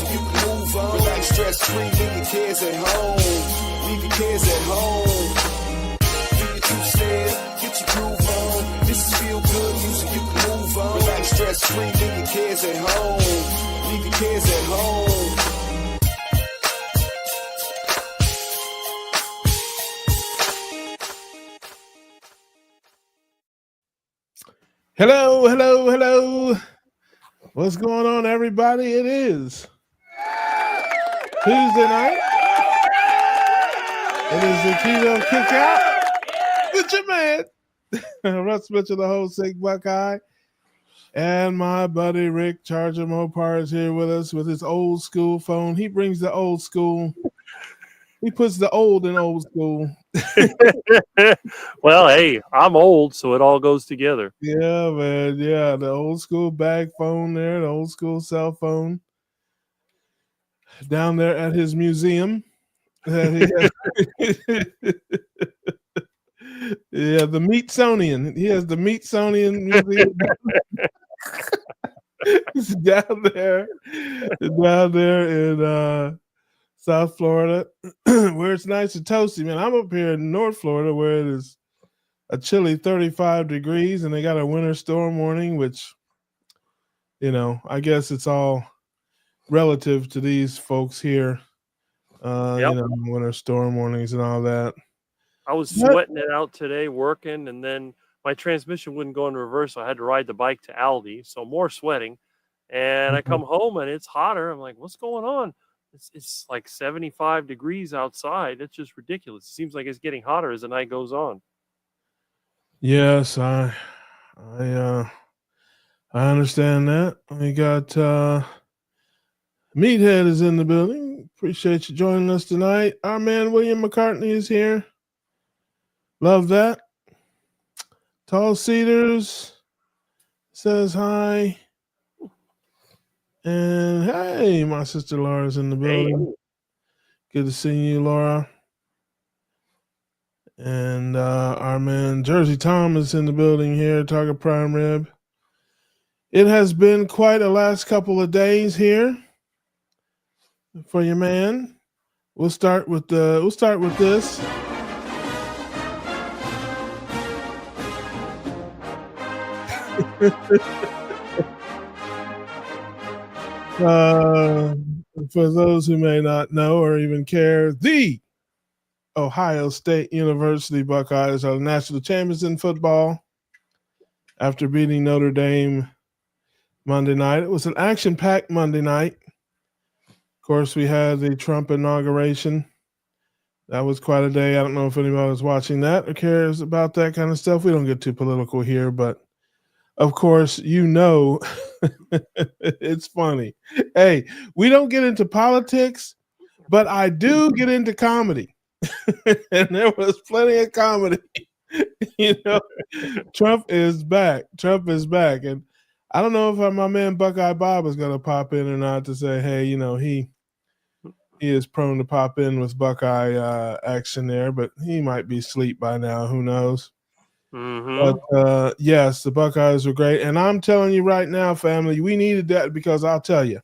so you can move on. Relax, stress-free, leave your cares at home. Leave your cares at home. Do your two-step, get your groove on. This is feel good music, you can move on. Relax, stress-free, leave your cares at home. Leave your cares at home. Hello, hello, hello. What's going on, everybody? It is Tuesday night. It is the Keto Cookout with your man, Russ Mitchell, the whole sick Buckeye, and my buddy Rick Charger Mopar is here with us with his old school phone. He brings the old school. He puts the old in old school. Well, hey, I'm old, so it all goes together. Yeah, man. Yeah, the old school bag phone there, the old school cell phone down there at his museum. Yeah, the Meatsonian. He has the Meatsonian museum. It's down there in South Florida, where it's nice and toasty, man. I'm up here in North Florida where it is a chilly 35 degrees and they got a winter storm warning, which, I guess it's all relative to these folks here. Winter storm warnings and all that. I was sweating it out today working, and then my transmission wouldn't go in reverse, so I had to ride the bike to Aldi, so more sweating. And I come home and it's hotter. I'm like, what's going on? It's like 75 degrees outside. It's just ridiculous. It seems like it's getting hotter as the night goes on. Yes, I understand that. We got Meathead is in the building. Appreciate you joining us tonight. Our man William McCartney is here. Love that. Tall Cedars says hi. And hey, my sister Laura's in the building. Hey. Good to see you, Laura. And our man Jersey Tom is in the building here, Target Prime Rib. It has been quite a last couple of days here for your man. We'll start with this. For those who may not know or even care, the Ohio State University Buckeyes are the national champions in football after beating Notre Dame Monday night. It was an action-packed Monday night. Of course, we had the Trump inauguration. That was quite a day. I don't know if anybody was watching that or cares about that kind of stuff. We don't get too political here, but of course, it's funny. Hey, we don't get into politics, but I do get into comedy. And there was plenty of comedy. Trump is back. And I don't know if my man Buckeye Bob is going to pop in or not to say, hey, he is prone to pop in with Buckeye action there, but he might be asleep by now. Who knows? Mm-hmm. But yes, the Buckeyes were great. And I'm telling you right now, family, we needed that because I'll tell you,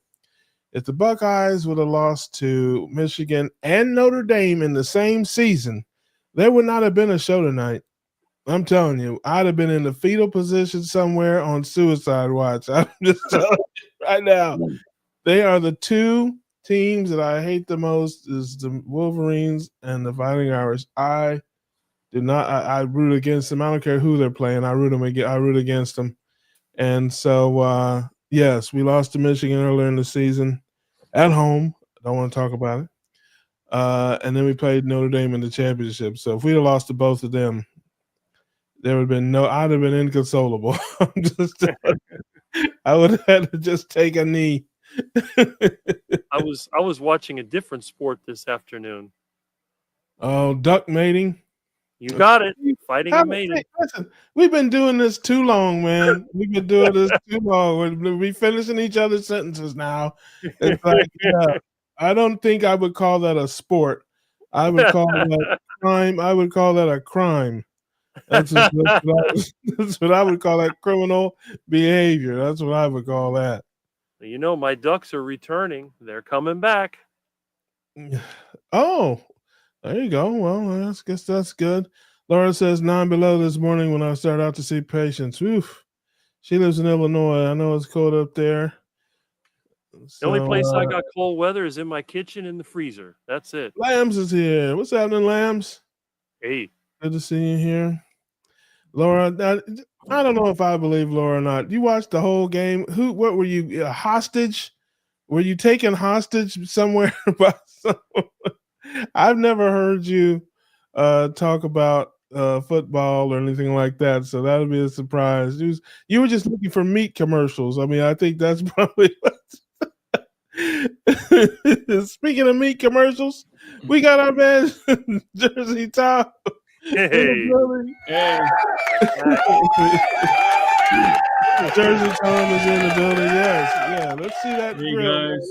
if the Buckeyes would have lost to Michigan and Notre Dame in the same season, there would not have been a show tonight. I'm telling you, I'd have been in the fetal position somewhere on suicide watch. I'm just telling you right now. They are the two teams that I hate the most is the Wolverines and the Fighting Irish. I root against them. I don't care who they're playing. I root against them. And so, yes, we lost to Michigan earlier in the season at home. I don't want to talk about it. And then we played Notre Dame in the championship. So if we'd have lost to both of them, there would have been I'd have been inconsolable. I would have had to just take a knee. I was watching a different sport this afternoon. Oh, duck mating. You got it. Fighting and mating. Listen, we've been doing this too long, man. We've been doing this too long. We're finishing each other's sentences now. It's like, I don't think I would call that a sport. I would call that crime. I would call that a crime. That's what I would call that criminal behavior. That's what I would call that. You know, my ducks are returning. They're coming back. Oh, there you go. Well, I guess that's good. Laura says 9 below this morning when I start out to see patients. Oof. She lives in Illinois. I know it's cold up there. The only place I So got cold weather is in my kitchen in the freezer. That's it. Lambs is here. What's happening, Lambs? Hey, Good to see you here. Laura, I don't know if I believe Laura or not. You watched the whole game. What were you, a hostage? Were you taken hostage somewhere by someone? I've never heard you talk about football or anything like that, so that would be a surprise. You were just looking for meat commercials. I mean, I think that's probably what. Speaking of meat commercials, we got our man Jersey Tom in the hey, building. Hey, Jersey Tom is in the building. Yes, yeah. Let's see that hey grill, man. guys.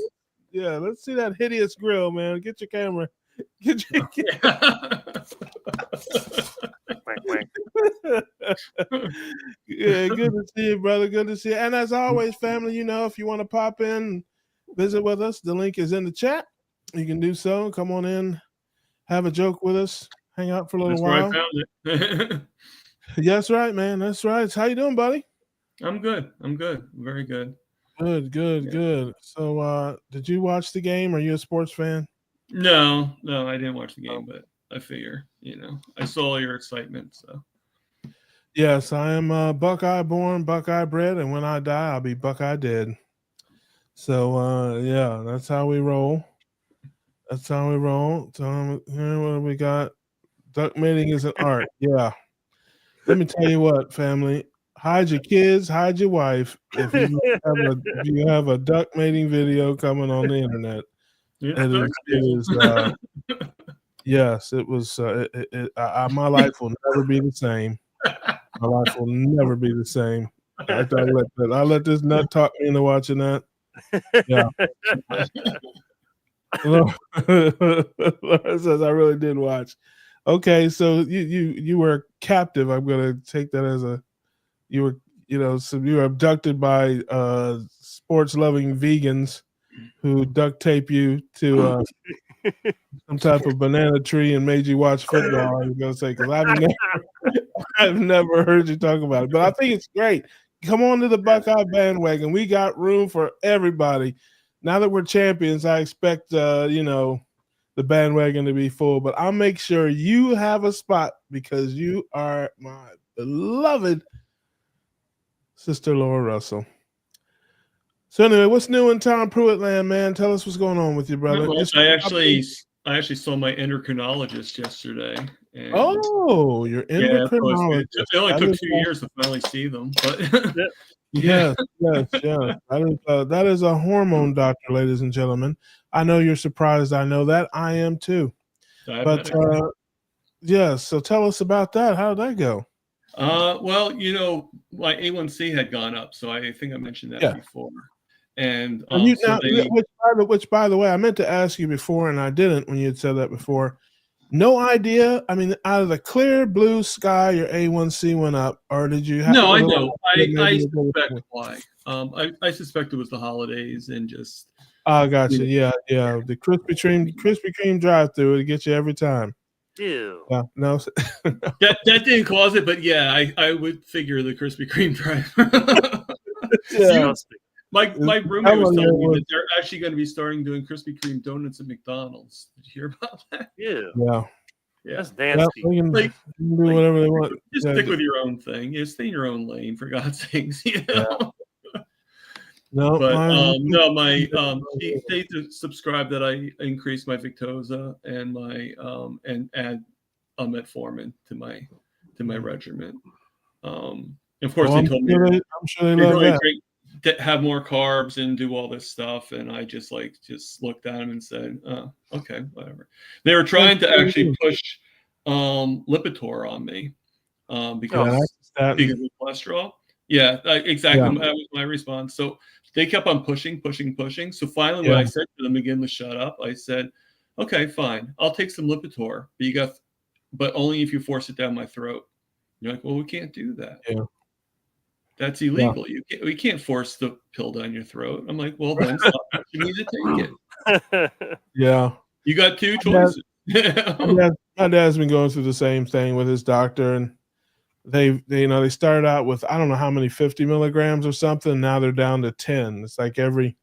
Yeah, let's see that hideous grill, man. Get your camera. Get your whack, whack. Yeah, good to see you, brother. Good to see you. And as always, family, you know, if you want to pop in, visit with us, the link is in the chat. You can do so. Come on in, have a joke with us, hang out for a little That's where while. I found it. That's right, man. That's right. How you doing, buddy? I'm good. I'm good. Very good. Good, good, Yeah. good. So did you watch the game? Are you a sports fan? No, I didn't watch the game, but I figure, I saw your excitement. So Yes, I am Buckeye born, Buckeye bred, and when I die, I'll be Buckeye dead. So yeah, that's how we roll. That's how we roll. So here what we got. Duck mating is an art. Yeah. Let me tell you what, family. Hide your kids, hide your wife. If you have a duck mating video coming on the internet, it is yes, it was. My life will never be the same. My life will never be the same. I let this nut talk me into watching that. Yeah. Laura says I really did watch. Okay, so you were captive. I'm gonna take that as you were abducted by sports loving vegans who duct tape you to some type of banana tree and made you watch football. I was gonna say because I've never heard you talk about it, but I think it's great. Come on to the Buckeye bandwagon. We got room for everybody. Now that we're champions, I expect the bandwagon to be full, but I'll make sure you have a spot because you are my beloved sister Laura Russell. So anyway, what's new in Tom Pruitt land, man? Tell us what's going on with you, brother. Well, I actually saw my endocrinologist yesterday. And your endocrinologist. It only took 2 years to finally see them, but yes. That is a hormone doctor, ladies and gentlemen. I know you're surprised. I know that. I am too. But yes, so tell us about that. How did that go? Well, my A1C had gone up, so I think I mentioned that before. And which by the way, I meant to ask you before, and I didn't when you had said that before. No idea. I mean, out of the clear blue sky, your A1C went up, or did you have? No, I know. I suspect why. I suspect it was the holidays and just. Oh, gotcha. Yeah. The Krispy Kreme drive-through to get you every time. Ew. Yeah, no. that didn't cause it, but yeah, I would figure the Krispy Kreme drive. Yeah. My roommate was telling me that they're actually going to be starting doing Krispy Kreme donuts at McDonald's. Did you hear about that? Yeah. That's nasty. They can do whatever they want. Just stick with your own thing. Stay in your own lane, for God's sakes. No, but they subscribe that I increase my Victoza and my and add metformin to my regimen. Of course, they told me I'm sure they love that. Have more carbs and do all this stuff, and I just looked at them and said, "Oh, okay, whatever." They were trying to actually push Lipitor on me because of cholesterol. Yeah, exactly. Yeah. That was my response. So they kept on pushing. So finally, when I said to them again to shut up, I said, "Okay, fine. I'll take some Lipitor, but only if you force it down my throat." You're like, "Well, we can't do that." Yeah. That's illegal. We can't force the pill down your throat. I'm like, well, then stop pushing me to take it. Yeah. You got two choices. My dad's been going through the same thing with his doctor, and they started out with, I don't know how many, 50 milligrams or something. Now they're down to 10. It's like every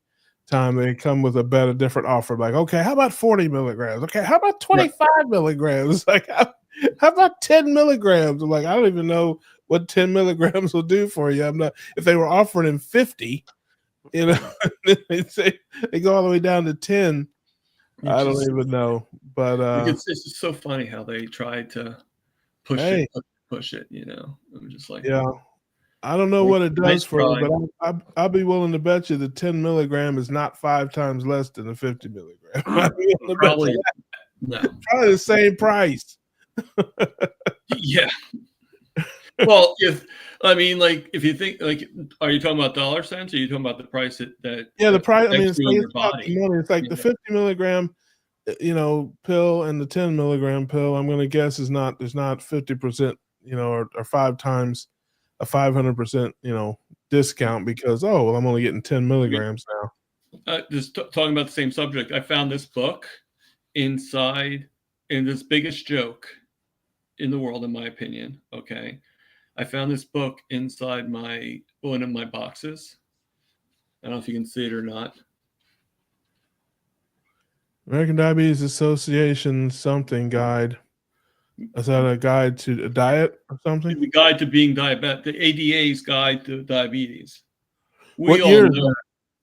time they come with a different offer, like, okay, how about 40 milligrams? Okay, how about 25 milligrams? Like, how about 10 milligrams? I'm like, I don't even know what 10 milligrams will do for you. I'm not, if they were offering him 50, they go all the way down to 10. I don't even know. But it's just so funny how they try to push it. I'm just like, yeah. I don't know what it does for you, but I'll be willing to bet you the 10 milligram is not 5 times less than the 50 milligram. Probably the same price. Yeah. Well, if you think, like, are you talking about dollar cents, or are you talking about the price that yeah, the price? I mean, it's about the money. It's like the 50 milligram, pill and the 10 milligram pill. I'm going to guess there's not 50%, or 5 times a 500%, discount because I'm only getting 10 milligrams now. Just talking about the same subject, I found this book inside, and this biggest joke in the world, in my opinion. Okay, I found this book inside one of my boxes. I don't know if you can see it or not. American Diabetes Association something guide. Is that a guide to a diet or something? The guide to being diabetic, the ADA's guide to diabetes. What year is that?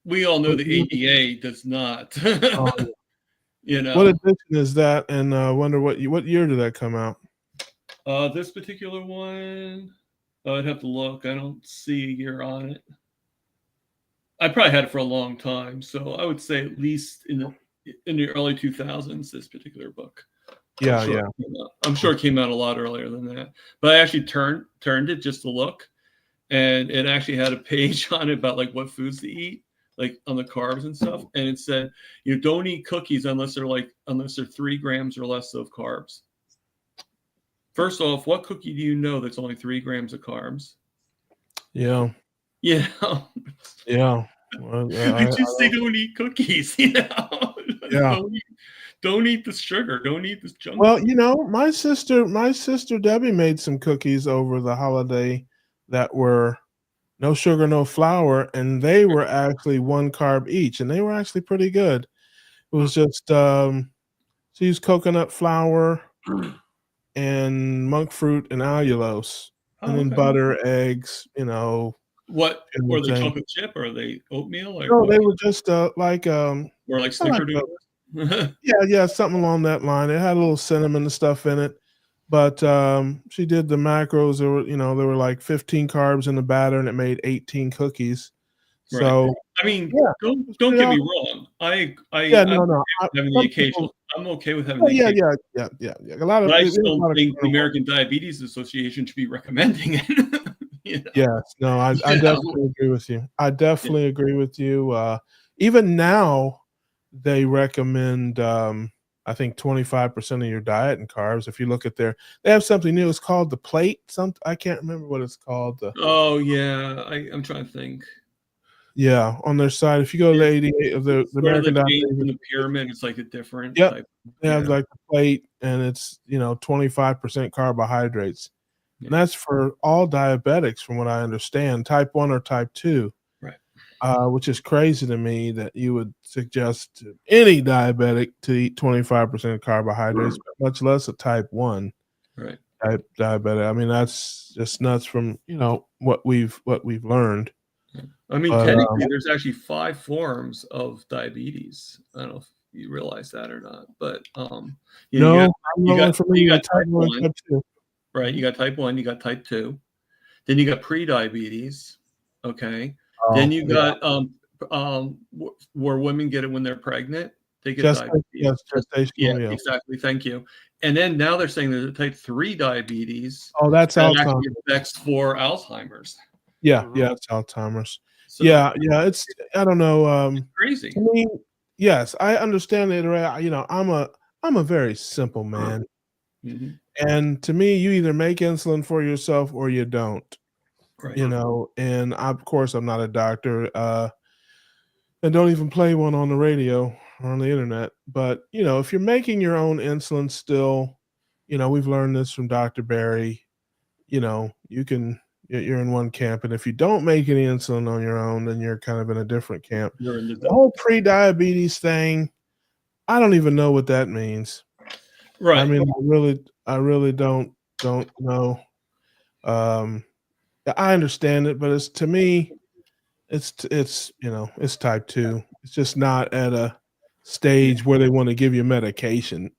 We all know the ADA does not. What edition is that? And I wonder what year did that come out? This particular one, I'd have to look. I don't see a year on it. I probably had it for a long time, so I would say at least in the early 2000s, this particular book. I'm sure it came out a lot earlier than that. But I actually turned it just to look, and it actually had a page on it about like what foods to eat, like on the carbs and stuff. And it said, you don't eat cookies unless they're 3 grams or less of carbs. First off, what cookie do you know that's only 3 grams of carbs? Yeah. Yeah. Yeah. Well, they don't eat cookies, Yeah. Don't eat the sugar. Don't eat this junk. Well, my sister Debbie made some cookies over the holiday that were no sugar, no flour, and they were actually 1 carb each, and they were actually pretty good. It was just she used coconut flour and monk fruit and allulose, and then butter, eggs, What were they? Chocolate chip, or are they oatmeal? No, they were just or like snickerdoodle. Yeah, something along that line. It had a little cinnamon and stuff in it, but she did the macros. There were like 15 carbs in the batter, and it made 18 cookies. Right. So I mean, don't get me wrong. I'm okay with having the yeah. A lot of, but I just don't think the American Diabetes Association should be recommending it. Yes, no, I definitely agree with you. I definitely agree with you. Even now, they recommend I think 25% of your diet and carbs. If you look at they have something new. It's called the plate. I can't remember what it's called. Oh yeah, I'm trying to think. Yeah, on their side, if you go to the 88 of the American Diabetes in the pyramid, it's like a different type. They have like the plate, and it's 25% carbohydrates. Yeah. And that's for all diabetics, from what I understand, type 1 or type 2. Right. Which is crazy to me that you would suggest to any diabetic to eat 25% carbohydrates, but much less a type 1 type diabetic. I mean, that's just nuts from what we've learned. I mean, technically, there's actually 5 forms of diabetes. I don't know if you realize that or not, but you got type 1, right? You got type 1, you got type 2, then you got pre-diabetes, okay. Then you got where women get it when they're pregnant. They get diabetes. Yes, exactly. Thank you. And then now they're saying there's a type 3 diabetes. Oh, that's that Alzheimer's. Actually affects for Alzheimer's. Yeah, it's Alzheimer's. So, it's I don't know. It's crazy. I mean, yes, I understand it. I'm a very simple man, and to me, you either make insulin for yourself or you don't. Right. you know, and of course I'm not a doctor, and don't even play one on the radio or on the internet. But you know, if you're making your own insulin still, you know, we've learned this from Dr. Barry, you know, you're in one camp, and if you don't make any insulin on your own, then you're kind of in a different camp. You're in The whole pre-diabetes thing, I don't even know what that means. right. I mean, I really don't know. Um, I understand it, but it's to me, it's you know, it's type 2. It's just not at a stage where they want to give you medication.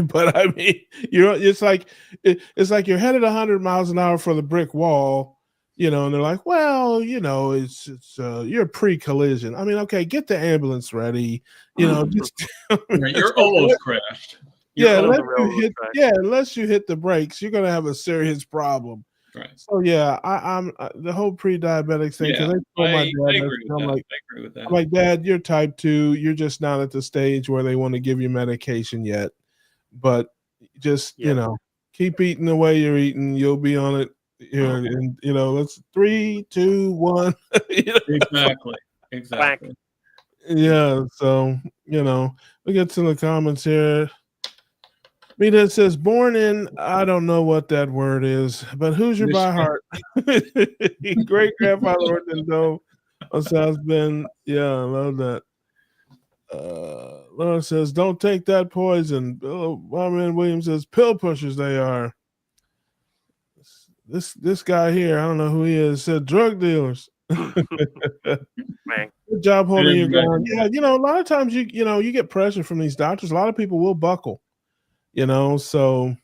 But I mean, it's like it's like you're headed 100 miles an hour for the brick wall, you know, and they're like, well, you know, it's you're pre-collision. I mean, okay, get the ambulance ready, you know, just Right. You're almost crashed. yeah, on unless the railroad track. unless you hit the brakes, you're gonna have a serious problem. Right. So yeah, I'm the whole pre-diabetic thing, because Yeah, they told my I dad that, agree with I'm that. like, I agree with that. I'm like, Dad, you're type 2. You're just not at the stage where they want to give you medication yet. But just, you Yeah. know, keep eating the way you're eating. You'll be on it here. And, you know, let's 3, 2, 1. You know? Exactly. Exactly. Yeah. So, you know, we get to the comments here. Mita says, born in, I don't know what that word is, but who's your by heart? Great grandfather worked in Dome on South Bend. Yeah, I love that. Laura says, don't take that poison. Wyman Williams says, pill pushers they are. This guy here, I don't know who he is, said drug dealers. Man. Good job holding your Exactly. ground. Yeah, you know, a lot of times you know, you get pressure from these doctors. A lot of people will buckle, you know, so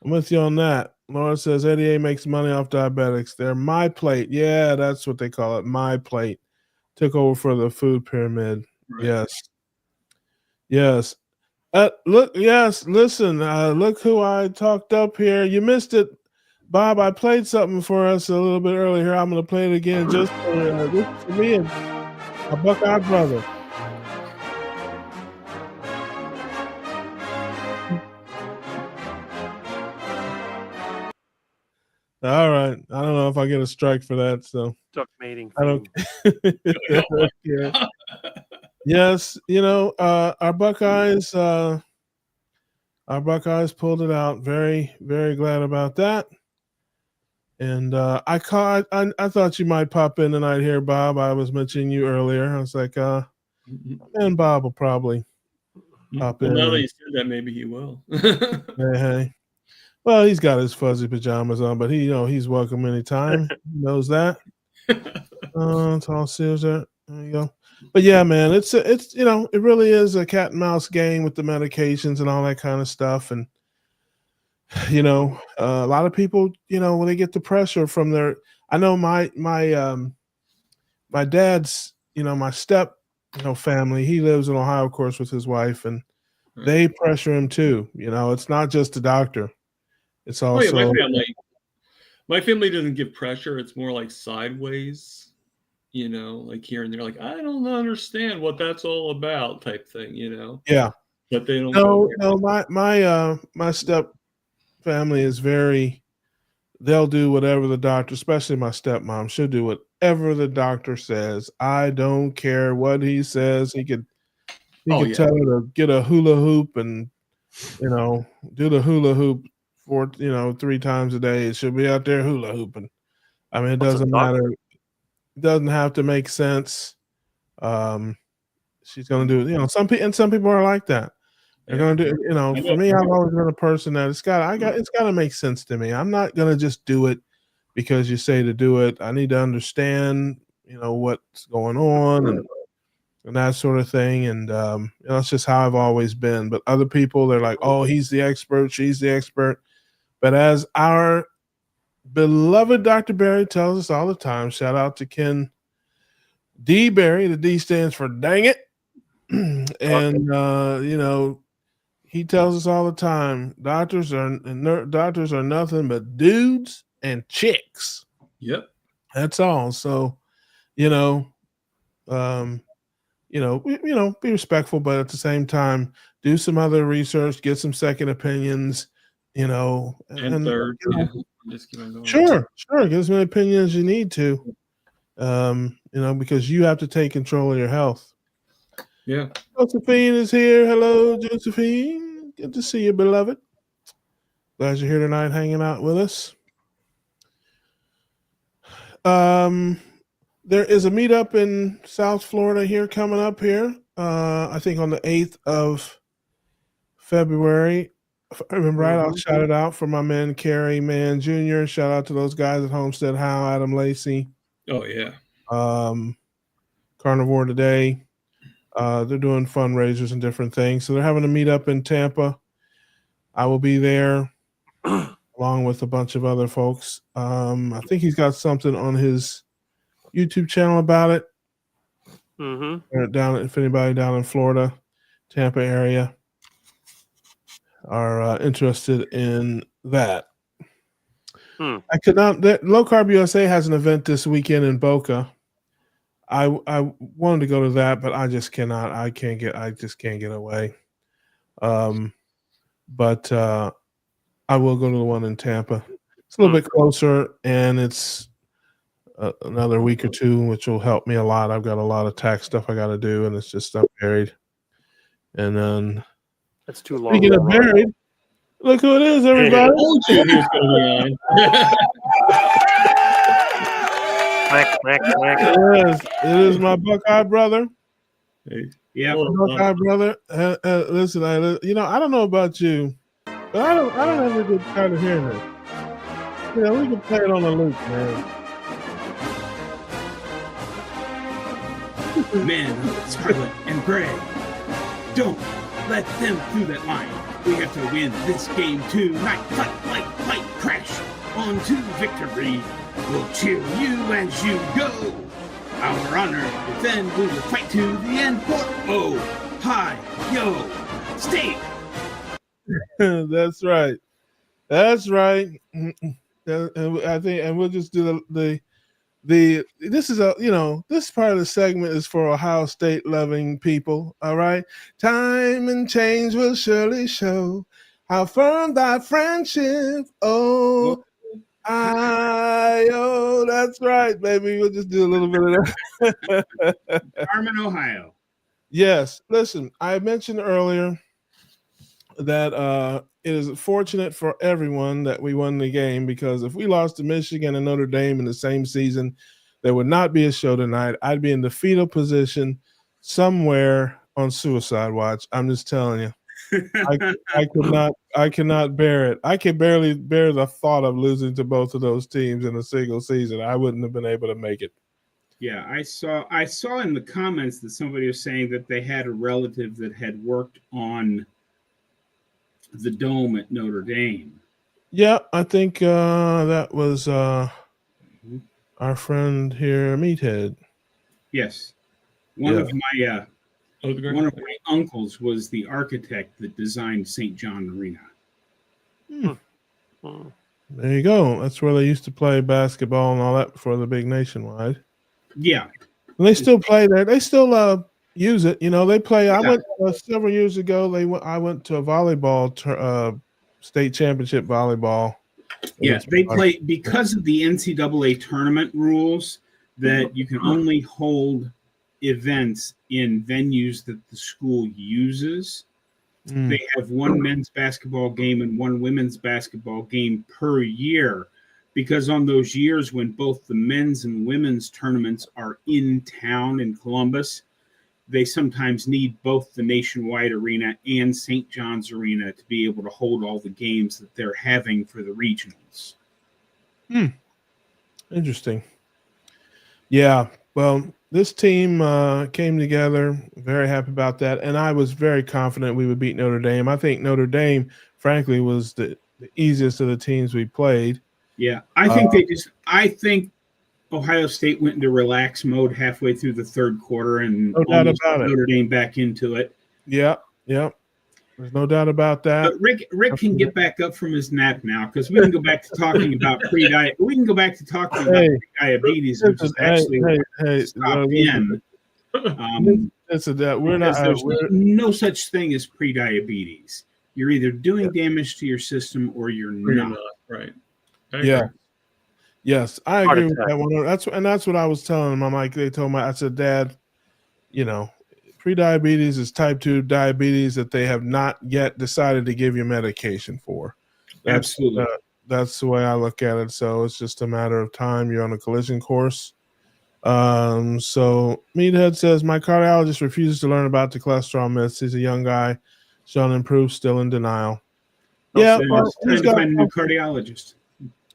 I'm with you on that. Laura says 88 makes money off diabetics. They're my plate. Yeah, that's what they call it. My plate. Took over for the food pyramid. Right. Yes. Yes. Look, yes, listen, look who I talked up here. You missed it, Bob. I played something for us a little bit earlier. I'm going to play it again just for me and my Buckeye brother. All right. I don't know if I get a strike for that, so Duck mating. I don't, theme. I don't care. Yes, you know, our Buckeyes pulled it out. Very, very glad about that. And I thought you might pop in tonight here, Bob. I was mentioning you earlier. I was like, and Bob will probably pop Well, in. now that you said that, maybe he will. Hey. Well, he's got his fuzzy pajamas on, but he's welcome anytime. He knows that. Tall seals there. There you go. But yeah, man, it's it really is a cat and mouse game with the medications and all that kind of stuff. And a lot of people, when they get the pressure from their, I know my dad's, my step, family, he lives in Ohio, of course, with his wife, and they pressure him too. It's not just the doctor. It's also my family doesn't give pressure. It's more like sideways, like here and there, like, I don't understand what that's all about type thing, Yeah. But they don't. No, my step family is they'll do whatever the doctor, especially my stepmom, she'll do whatever the doctor says. I don't care what he says. He could tell her to get a hula hoop and, do the hula hoop for, 3 times a day. She'll be out there hula hooping. I mean, it doesn't matter. It doesn't have to make sense. She's going to do it. Some people are like that. They're going to do, for me, I've always been a person that it's got to make sense to me. I'm not going to just do it because you say to do it. I need to understand, what's going on and that sort of thing. And, it's just how I've always been. But other people, they're like, oh, he's the expert. She's the expert. But as our beloved Dr. Barry tells us all the time, shout out to Ken D. Barry. The D stands for dang it. And, he tells us all the time, doctors are nothing but dudes and chicks. Yep. That's all. So, be respectful, but at the same time, do some other research, get some second opinions, and third. Just keep on going. Sure. Give as many opinions as you need to. Because you have to take control of your health. Yeah. Josephine is here. Hello, Josephine. Good to see you, beloved. Glad you're here tonight hanging out with us. There is a meetup in South Florida here coming up here. I think on the 8th of February. If I remember right, I'll shout it out for my man, Kerry Mann Jr. Shout out to those guys at Homestead Howe, Adam Lacey. Oh, yeah. Carnivore Today. They're doing fundraisers and different things. So they're having a meetup in Tampa. I will be there along with a bunch of other folks. I think he's got something on his YouTube channel about it. If anybody down in Florida, Tampa area are interested in that. I could not. Low Carb USA has an event this weekend in Boca. I wanted to go to that, but I just cannot. I just can't get away. But I will go to the one in Tampa. It's a little bit closer, and it's another week or two, which will help me a lot. I've got a lot of tax stuff I got to do, and it's just stuff buried. And then that's too long. Speaking of buried, look who it is, everybody. Yes, it is my Buckeye brother. Hey. Yeah, Buckeye brother. Listen, I don't know about you, but I don't ever get tired of hearing this. We can play it on the loop, man. Man, Scarlet and Gray, don't let them through that line. We have to win this game tonight. Fight, crash on to victory. We'll cheer you as you go. Our honor, defend, we will fight to the end. Ohio State. That's right. I think, and we'll just do this is this part of the segment is for Ohio State loving people. All right. Time and change will surely show how firm thy friendship. Oh, that's right, baby. We'll just do a little bit of that. Carmen, Ohio. Yes. Listen, I mentioned earlier that it is fortunate for everyone that we won the game, because if we lost to Michigan and Notre Dame in the same season, there would not be a show tonight. I'd be in the fetal position somewhere on suicide watch. I'm just telling you. I cannot bear it. I can barely bear the thought of losing to both of those teams in a single season. I wouldn't have been able to make it. Yeah, I saw in the comments that somebody was saying that they had a relative that had worked on the dome at Notre Dame. Yeah, I think that was our friend here, Meathead. Yes, one of my uncles was the architect that designed St. John Arena. There you go. That's where they used to play basketball and all that before the big Nationwide. Yeah, and they still play there. They still use it. They play. I went several years ago. I went to a volleyball state championship volleyball. Yes, they play because of the NCAA tournament rules that you can only hold events in venues that the school uses. They have one men's basketball game and one women's basketball game per year, because on those years when both the men's and women's tournaments are in town in Columbus, they sometimes need both the Nationwide Arena and St. John's Arena to be able to hold all the games that they're having for the regionals. Interesting. Yeah, well, this team came together. Very happy about that, and I was very confident we would beat Notre Dame. I think Notre Dame, frankly, was the easiest of the teams we played. Yeah, I think Ohio State went into relax mode halfway through the third quarter and almost got Notre Dame back into it. Yeah. There's no doubt about that. But Rick can get back up from his nap now, because we can go back to talking about pre-diet. We can go back to talking about pre-diabetes, which is actually stopped in. We're not. There's no such thing as pre-diabetes. You're either doing damage to your system or you're not. Right. Yeah. Yes, I Heart agree with attack. that one. That's what I was telling them. I'm like, they told me, I said, Dad, prediabetes is type 2 diabetes that they have not yet decided to give you medication for. Absolutely. That's the way I look at it. So it's just a matter of time. You're on a collision course. So Meathead says, my cardiologist refuses to learn about the cholesterol myths. He's a young guy, showing improve, still in denial. Yeah, So well, it's time to find a new cardiologist.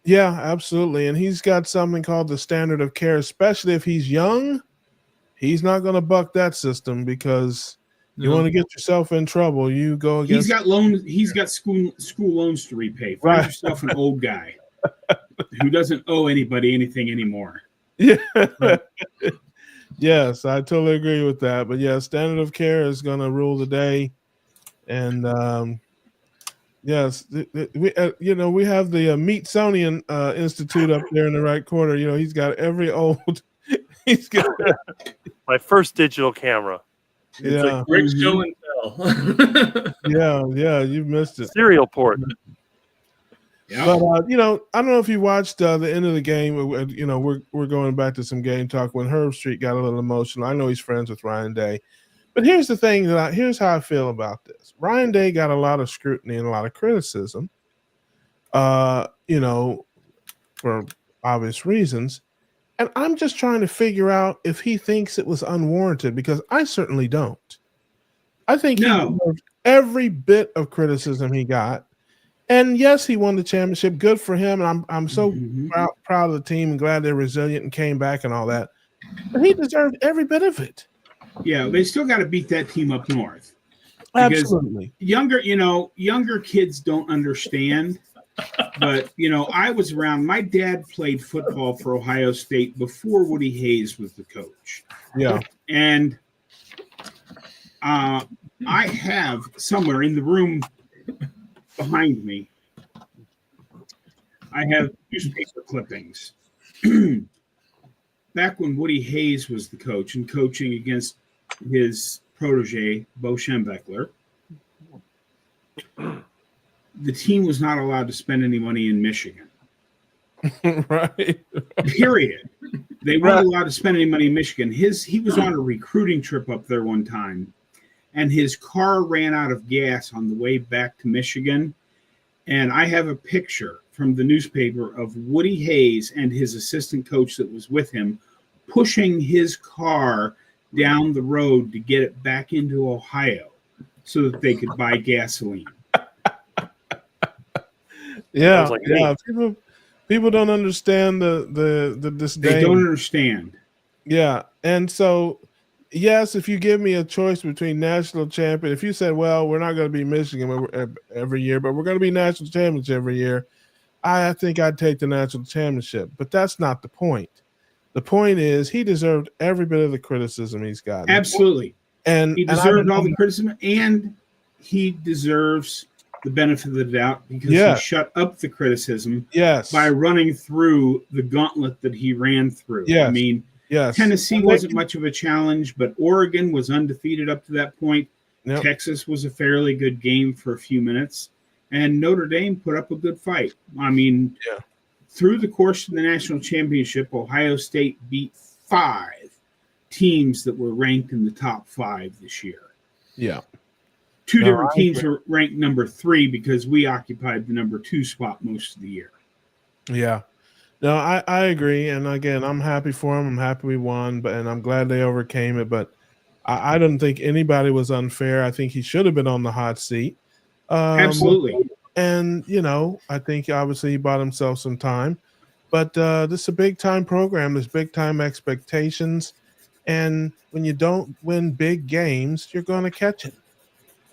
yeah, absolutely. And he's got something called the standard of care, especially if he's young. He's not going to buck that system because you want to get yourself in trouble. You go against. He's got loans. He's got school loans to repay. Find Right. yourself an old guy who doesn't owe anybody anything anymore. Yeah. Yes, I totally agree with that. But yeah, standard of care is going to rule the day. And yes, we we have the Meetsonian Institute up there in the right corner. He's got every old. He's got My first digital camera. It's like great show and tell. yeah, you've missed it. Serial port. Yeah. But I don't know if you watched the end of the game. We're going back to some game talk when Herb Street got a little emotional. I know he's friends with Ryan Day, but here's the thing here's how I feel about this. Ryan Day got a lot of scrutiny and a lot of criticism, for obvious reasons. And I'm just trying to figure out if he thinks it was unwarranted, because I certainly don't. I think he deserved every bit of criticism he got. And yes, he won the championship. Good for him. And I'm so proud of the team and glad they're resilient and came back and all that. But he deserved every bit of it. Yeah, they still got to beat that team up north. Absolutely. Younger kids don't understand. But, I was around. My dad played football for Ohio State before Woody Hayes was the coach. Yeah. And I have somewhere in the room behind me, I have newspaper clippings. Back when Woody Hayes was the coach and coaching against his protege, Bo Schembechler, the team was not allowed to spend any money in Michigan. Right. Period. They weren't allowed to spend any money in Michigan. He was on a recruiting trip up there one time, and his car ran out of gas on the way back to Michigan. And I have a picture from the newspaper of Woody Hayes and his assistant coach that was with him pushing his car down the road to get it back into Ohio so that they could buy gasoline. Yeah, Like people don't understand the disdain. They don't understand. Yeah, and so yes, if you give me a choice between national champion, if you said, "Well, we're not going to be Michigan every year, but we're going to be national champions every year," I think I'd take the national championship. But that's not the point. The point is he deserved every bit of the criticism he's gotten. Absolutely, and he deserved all the criticism, and he deserves the benefit of the doubt because he shut up the criticism by running through the gauntlet that he ran through. Yes. I mean, Tennessee wasn't much of a challenge, but Oregon was undefeated up to that point. Yep. Texas was a fairly good game for a few minutes, and Notre Dame put up a good fight. I mean, through the course of the national championship, Ohio State beat 5 teams that were ranked in the top 5 this year. Yeah. 2 different teams were ranked number 3 because we occupied the number 2 spot most of the year. Yeah. No, I agree. And again, I'm happy for them. I'm happy we won, and I'm glad they overcame it. But I don't think anybody was unfair. I think he should have been on the hot seat. Absolutely. And, I think obviously he bought himself some time. But this is a big-time program. There's big-time expectations. And when you don't win big games, you're going to catch it.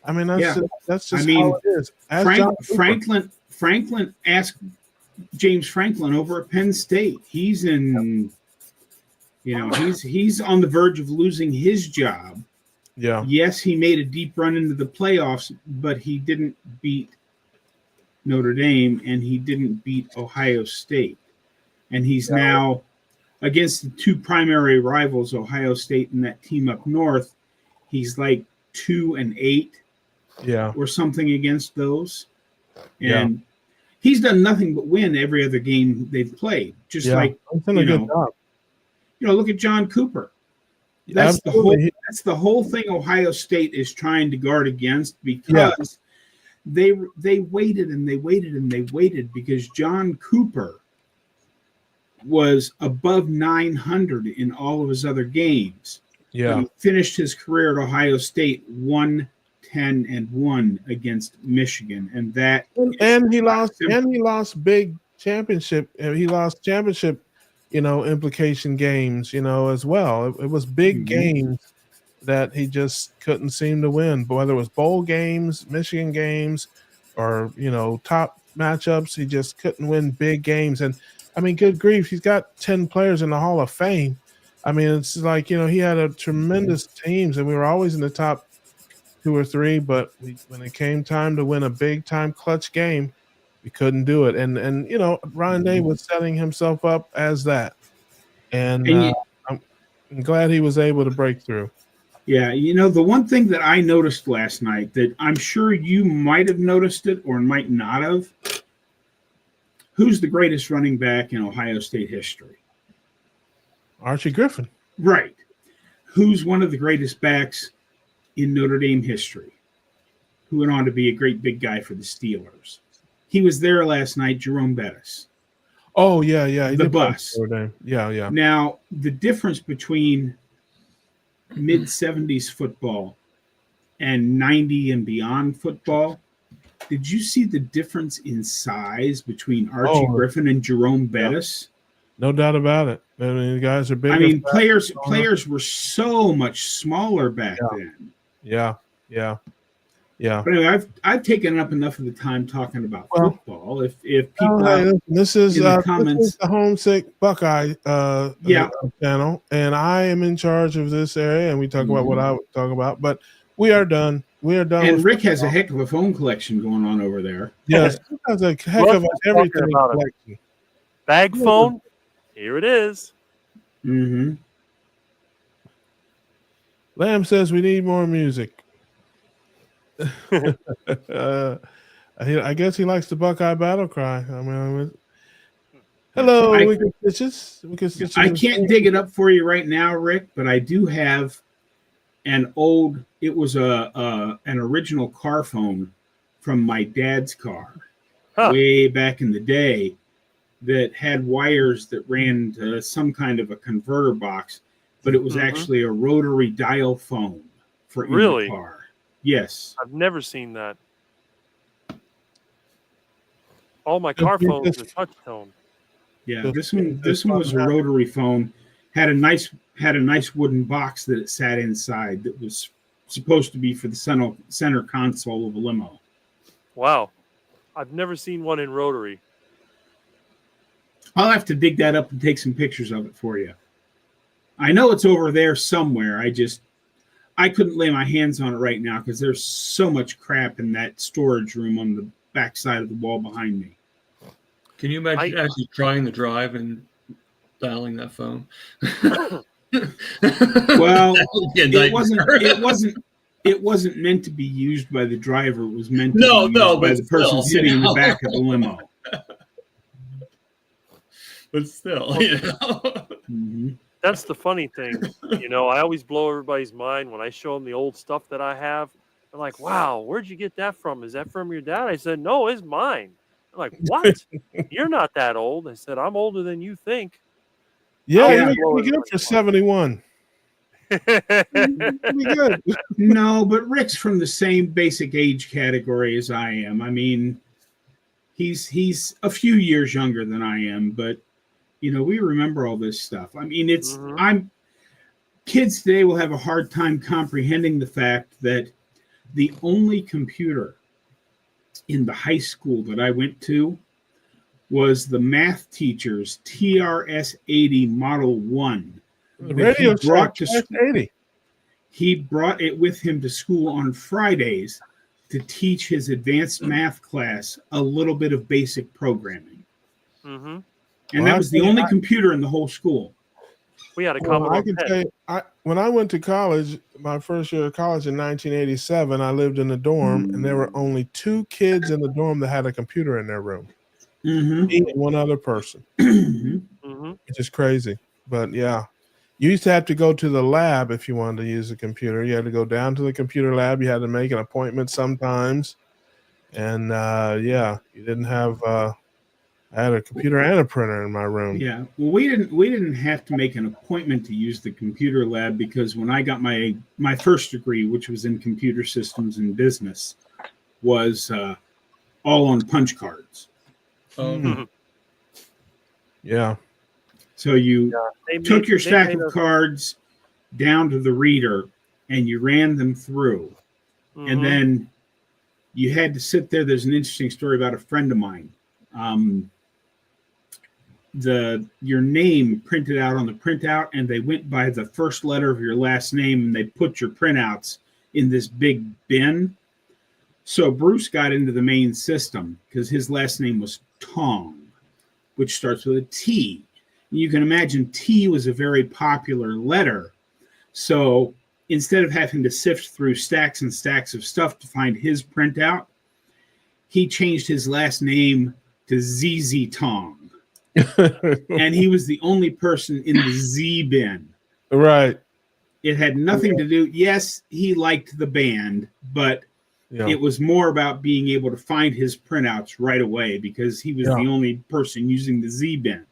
I mean, that's just how it is. Franklin asked James Franklin over at Penn State. He's in, he's on the verge of losing his job. Yeah. Yes, he made a deep run into the playoffs, but he didn't beat Notre Dame and he didn't beat Ohio State. And he's now against the 2 primary rivals, Ohio State and that team up north. He's like 2-8. Yeah. Or something against those. And he's done nothing but win every other game they've played. Just like he's done a good job. Look at John Cooper. That's the whole thing Ohio State is trying to guard against, because they waited and they waited and they waited because John Cooper was above 900 in all of his other games. Yeah, he finished his career at Ohio State 1-10-1 against Michigan, and he lost big championship. He lost championship, implication games, as well. It was big games that he just couldn't seem to win. But whether it was bowl games, Michigan games, or top matchups, he just couldn't win big games. And I mean, good grief, he's got 10 players in the Hall of Fame. I mean, it's like, he had a tremendous teams, and we were always in the top 2 or 3, but when it came time to win a big time clutch game, we couldn't do it. And Ryan Day was setting himself up as that. And I'm glad he was able to break through. Yeah, the one thing that I noticed last night that I'm sure you might have noticed it or might not have, who's the greatest running back in Ohio State history? Archie Griffin. Right. Who's one of the greatest backs in Notre Dame history, who went on to be a great big guy for the Steelers? He was there last night, Jerome Bettis. Oh, yeah. The bus. Yeah. Now, the difference between mid-70s football and 90 and beyond football, did you see the difference in size between Archie Griffin and Jerome Bettis? No doubt about it. I mean, the guys are big. I mean, players were so much smaller back then. Yeah. But anyway, I've taken up enough of the time talking about football. If people this is the Homesick Buckeye channel, and I am in charge of this area, and we talk about what I would talk about. But we are done. And Rick has a heck of a phone collection going on over there. Yes, he has a heck of everything collection. Bag phone. Here it is. Mm-hmm. Lamb says we need more music. I guess he likes the Buckeye battle cry. I mean, hello, I can't dig it up for you right now, Rick, but I do have an old. It was an original car phone from my dad's car way back in the day that had wires that ran to some kind of a converter box, but it was actually a rotary dial phone for in the car. Yes. I've never seen that. All my car phones are touch tone. Yeah, this one was a rotary phone. Had a nice wooden box that it sat inside that was supposed to be for the center console of a limo. Wow. I've never seen one in rotary. I'll have to dig that up and take some pictures of it for you. I know it's over there somewhere. I couldn't lay my hands on it right now because there's so much crap in that storage room on the back side of the wall behind me. Can you imagine actually trying to drive and dialing that phone? Well, it wasn't meant to be used by the driver. It was meant to be used by the person sitting in the back of the limo. But still, That's the funny thing. I always blow everybody's mind when I show them the old stuff that I have. They're like, wow, where'd you get that from? Is that from your dad? I said, no, it's mine. They're like, what? You're not that old. I said, I'm older than you think. Yeah, you're good for 71. Good. No, but Rick's from the same basic age category as I am. I mean, he's a few years younger than I am, but we remember all this stuff. I mean, kids today will have a hard time comprehending the fact that the only computer in the high school that I went to was the math teacher's TRS-80 Model 1. Radio TRS-80. He brought it with him to school on Fridays to teach his advanced math class a little bit of basic programming. Mm-hmm. And that was the only computer in the whole school. We had a Commodore. I can tell you, when I went to college, my first year of college in 1987, I lived in a dorm, and there were only 2 kids in the dorm that had a computer in their room. Mhm. Me and one other person. Mhm. Mm-hmm. Which is crazy. But yeah. You used to have to go to the lab if you wanted to use a computer. You had to go down to the computer lab. You had to make an appointment sometimes. And yeah, you didn't have I had a computer and a printer in my room. Yeah. Well, we didn't have to make an appointment to use the computer lab because when I got my first degree, which was in computer systems and business, was all on punch cards. Mm. Yeah. So you They took made your they stack made of us. cards down to the reader and you ran them through. And Mhm. then you had to sit there. There's an interesting story about a friend of mine. Your name printed out on the printout, and they went by the first letter of your last name, and they put your printouts in this big bin. So Bruce got into the main system because his last name was Tong, which starts with a T. You can imagine T was a very popular letter. So instead of having to sift through stacks and stacks of stuff to find his printout, he changed his last name to ZZ Tong. And he was the only person in the Z bin. Right. It had nothing to do. Yes, he liked the band, but Yeah. it was more about being able to find his printouts right away because he was the only person using the Z bin.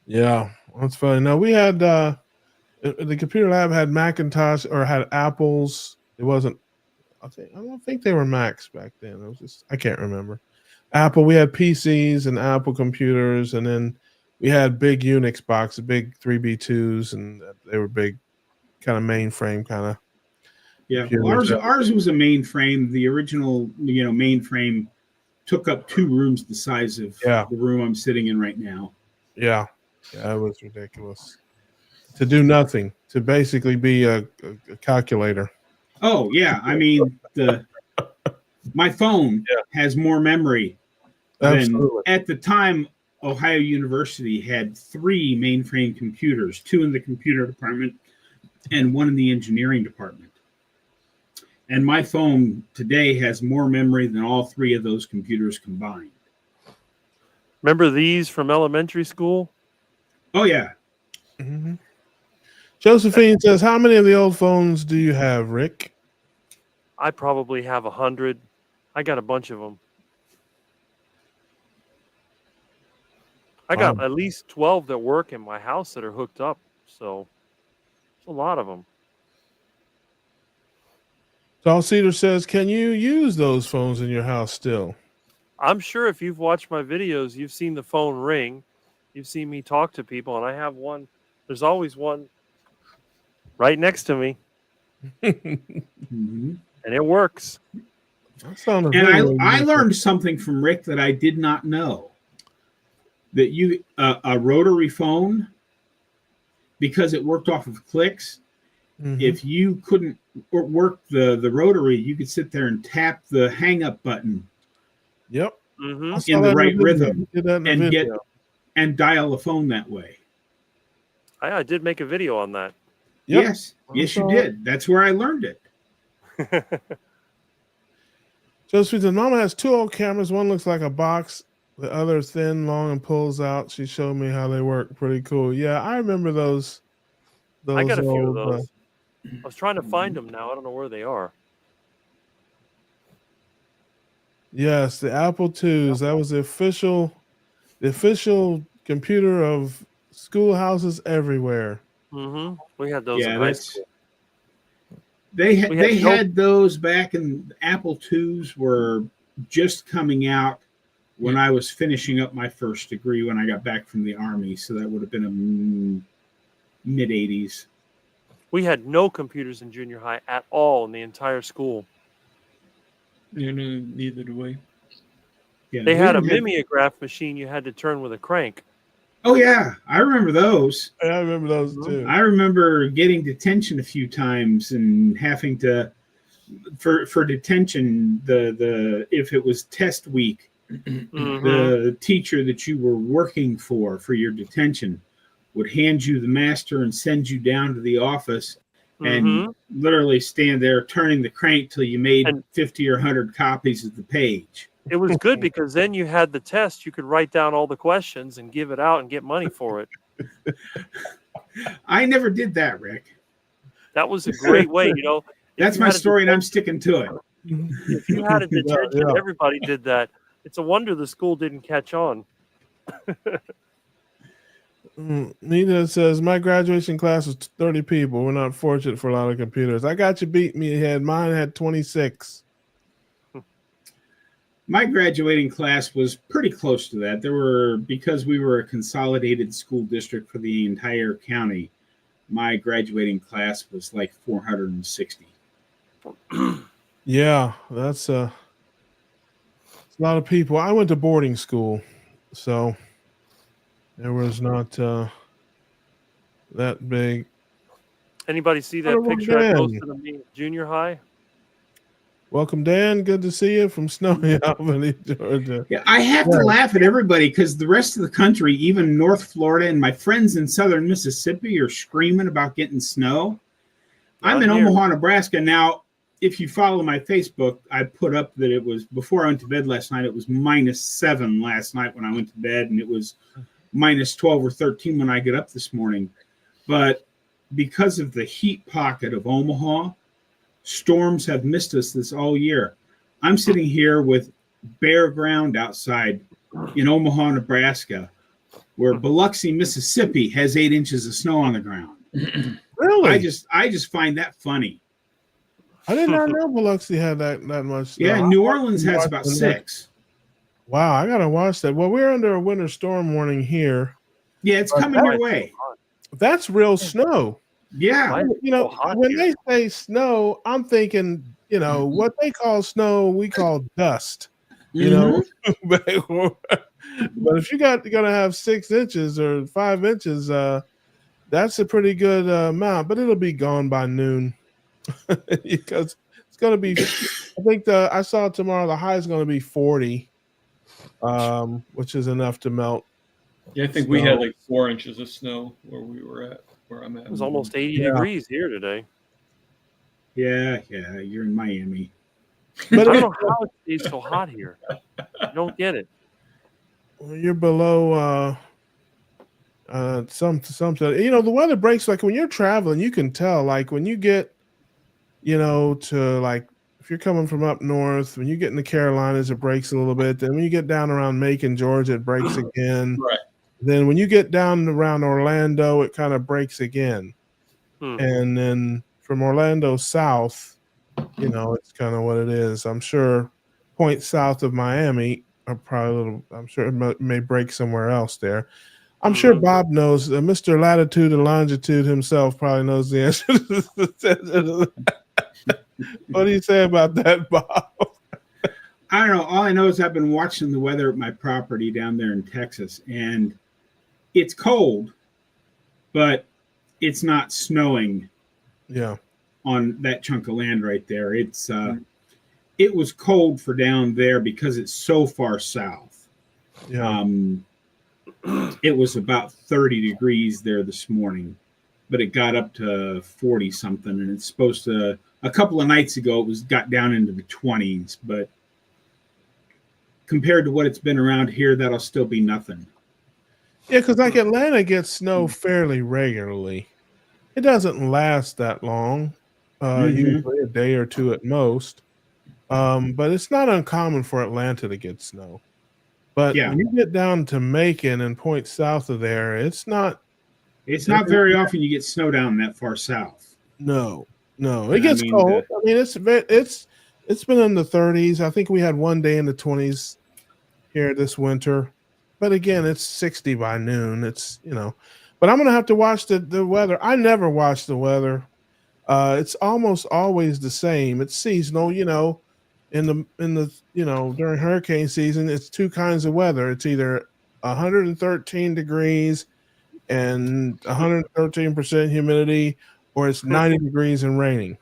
Yeah, that's funny. Now we had the computer lab had Macintosh or had Apples. It wasn't. I don't think they were Macs back then. It was just I can't remember. Apple. We had PCs and Apple computers, and then we had big Unix boxes, big 3B2s, and they were big, kind of mainframe kind of. Yeah, well, ours was a mainframe. The original, mainframe took up 2 rooms the size of the room I'm sitting in right now. Yeah, it was ridiculous. To do nothing, to basically be a calculator. Oh yeah, I mean my phone has more memory than at the time. Ohio University had 3 mainframe computers, 2 in the computer department and 1 in the engineering department. And my phone today has more memory than all 3 of those computers combined. Remember these from elementary school? Oh yeah. Mm-hmm. Josephine says, "How many of the old phones do you have, Rick?" I probably have 100. I got a bunch of them. I got at least 12 that work in my house that are hooked up. So it's a lot of them. Tall Cedar says, "Can you use those phones in your house still?" I'm sure if you've watched my videos, you've seen the phone ring. You've seen me talk to people, and I have one. There's always one right next to me. Mm-hmm. And it works. And I learned something from Rick that I did not know. That a rotary phone, because it worked off of clicks, if you couldn't work the rotary, you could sit there and tap the hang up button. Yep. Mm-hmm. In the right rhythm and dial a phone that way. I did make a video on that. Yep. Yes, you did. That's where I learned it. Josephine says, "Mama has 2 old cameras. One looks like a box. The other is thin, long, and pulls out. She showed me how they work. Pretty cool." Yeah, I remember those. I got a few of those. I was trying to find them now. I don't know where they are. Yes, the Apple IIs. That was the official computer of schoolhouses everywhere. Mm-hmm. We had those in high school. They had those back in Apple IIs were just coming out when I was finishing up my first degree when I got back from the Army. So that would have been a mid-'80s. We had no computers in junior high at all in the entire school. Neither do we. Yeah, they had a mimeograph machine you had to turn with a crank. Oh yeah, I remember those. I remember those too. I remember getting detention a few times and having to for detention the if it was test week, the teacher that you were working for your detention would hand you the master and send you down to the office and literally stand there turning the crank till you made 50 or 100 copies of the page. It was good because then you had the test. You could write down all the questions and give it out and get money for it. I never did that, Rick. That was a great way, you know. That's my story, and I'm sticking to it. If you had a detention, yeah. everybody did that. It's a wonder the school didn't catch on. Nina says, my graduation class was 30 people. We're not fortunate for a lot of computers. I got you beat me ahead. Mine had 26. My graduating class was pretty close to that. There were, because we were a consolidated school district for the entire county, my graduating class was like 460. Yeah, that's a lot of people. I went to boarding school, so there was not that big. Anybody see that Hello, picture I Dan. posted of me in junior high? Welcome, Dan. Good to see you from snowy Albany, Georgia. Yeah, I have to laugh at everybody because the rest of the country, even North Florida and my friends in southern Mississippi, are screaming about getting snow. I'm in Omaha, Nebraska. Now, if you follow my Facebook, I put up that it was, before I went to bed last night, it was -7 last night when I went to bed, and it was -12 or 13 when I get up this morning. But because of the heat pocket of Omaha, storms have missed us this all year. I'm sitting here with bare ground outside in Omaha, Nebraska, where Biloxi, Mississippi has 8 inches of snow on the ground. Really? I just find that funny. I did not know Biloxi had that much snow. Yeah, New Orleans has about 6. Wow, I gotta watch that. Well, we're under a winter storm warning here. Yeah, it's coming your way. That's real snow. Yeah. You know, when they say snow, I'm thinking, you know, what they call snow, we call dust. You know, but if you gonna have 6 inches or 5 inches, that's a pretty good amount. But it'll be gone by noon because it's gonna be. I think I saw tomorrow the high is gonna be 40, which is enough to melt. Yeah, I think we had like 4 inches of snow where we were at, where I'm at. It was almost 80 degrees here today. Yeah, you're in Miami. But I don't know how it stays so hot here. I don't get it. Well, you're below something. You know, the weather breaks like when you're traveling, you can tell. Like when you get, you know, to like if you're coming from up north, when you get in the Carolinas, it breaks a little bit. Then when you get down around Macon, Georgia, it breaks again. Right. Then when you get down around Orlando, it kind of breaks again. And then from Orlando south, you know, it's kind of what it is. I'm sure points south of Miami are probably a little, I'm sure it may break somewhere else there. I'm sure Bob knows, Mr. Latitude and Longitude himself probably knows the answer to that. What do you say about that, Bob? I don't know. All I know is I've been watching the weather at my property down there in Texas, and it's cold, but it's not snowing. Yeah. On that chunk of land right there. It's it was cold for down there because it's so far south. Yeah. It was about 30 degrees there this morning, but it got up to 40 something, and it's supposed to, a couple of nights ago it got down into the 20s, but compared to what it's been around here, that'll still be nothing. Yeah, because like Atlanta gets snow fairly regularly. It doesn't last that long. Usually a day or two at most. But it's not uncommon for Atlanta to get snow. But when you get down to Macon and points south of there, it's not very often you get snow down that far south. No. It gets cold. I mean, it's been in the 30s. I think we had one day in the 20s here this winter. But again, it's 60 by noon. It's, you know, but I'm gonna have to watch the weather. I never watch the weather. It's almost always the same. It's seasonal, you know. In the you know, during hurricane season, it's 2 kinds of weather. It's either 113 degrees and 113% humidity, or it's 90 degrees and raining,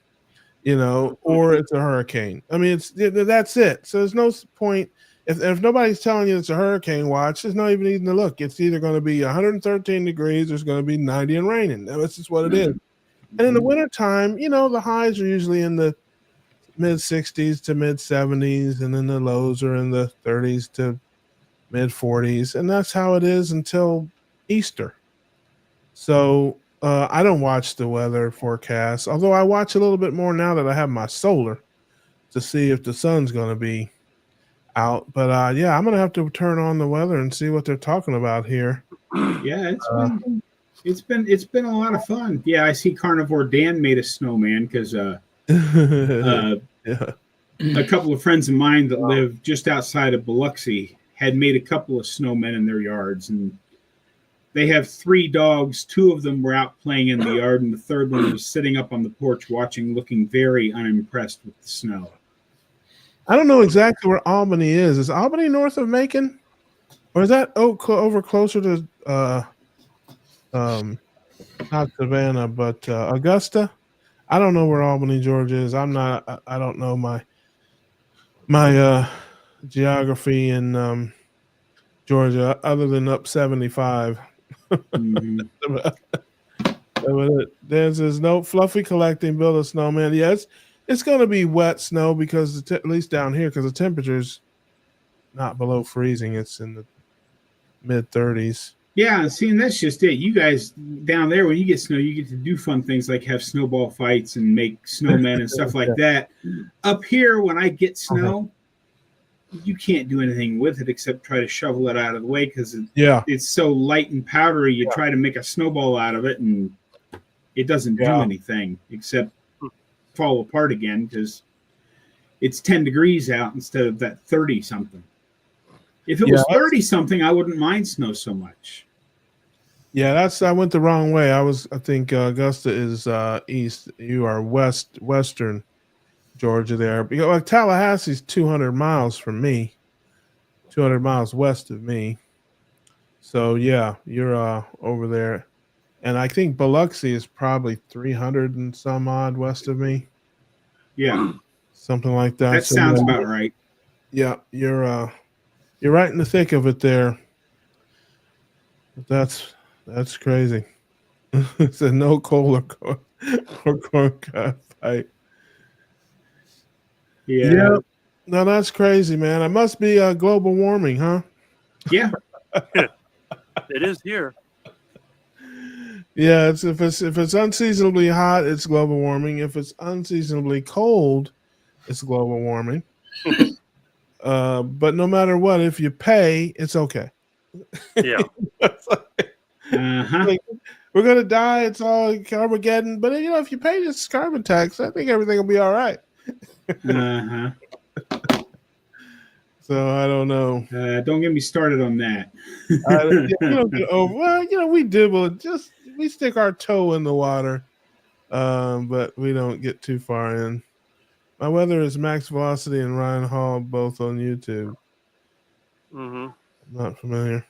you know, or it's a hurricane. I mean, that's it. So there's no point if nobody's telling you it's a hurricane watch. There's not even needing to look. It's either going to be 113 degrees, or it's going to be 90 and raining. That's just what it is. And in the wintertime, you know, the highs are usually in the mid 60s to mid 70s, and then the lows are in the 30s to mid 40s, and that's how it is until Easter. So I don't watch the weather forecast, although I watch a little bit more now that I have my solar to see if the sun's going to be out. But yeah, I'm going to have to turn on the weather and see what they're talking about here. Yeah, it's been a lot of fun. Yeah, I see Carnivore Dan made a snowman because Yeah. a couple of friends of mine that live just outside of Biloxi had made a couple of snowmen in their yards, and they have 3 dogs. 2 of them were out playing in the yard, and the third one was sitting up on the porch watching, looking very unimpressed with the snow. I don't know exactly where Albany is. Is Albany north of Macon? Or is that over closer to not Savannah, but Augusta? I don't know where Albany, Georgia is. I don't know my geography in Georgia other than up 75. Mhm. There's no fluffy collecting, build a snowman. Yes, it's going to be wet snow because at least down here, because the temperature's not below freezing. It's in the mid 30s. Yeah, see, and that's just it. You guys down there, when you get snow, you get to do fun things like have snowball fights and make snowmen and stuff like that. Up here, when I get snow, you can't do anything with it except try to shovel it out of the way because it's so light and powdery. You try to make a snowball out of it, and it doesn't do anything except fall apart again because it's 10 degrees out instead of that 30-something. If it was 30-something, I wouldn't mind snow so much. Yeah, I went the wrong way. I think Augusta is east. You are western Georgia there. Because like Tallahassee's 200 miles from me, 200 miles west of me. So yeah, you're over there. And I think Biloxi is probably 300 and some odd west of me. Yeah. Something like that. That sounds about right. Yeah, you're right in the thick of it there. That's crazy. It's a no coal or corn cob fight. Yeah. No, that's crazy, man. It must be global warming, huh? Yeah. It is here. Yeah, if it's unseasonably hot, it's global warming. If it's unseasonably cold, it's global warming. But no matter what, if you pay, it's okay. Yeah. Uh-huh. We're gonna die. It's all Armageddon. But if you pay this carbon tax, I think everything will be all right. Uh-huh. So I don't know. Don't get me started on that. We dibble. We stick our toe in the water, but we don't get too far in. My weather is Max Velocity and Ryan Hall, both on YouTube. Mm-hmm. Not familiar.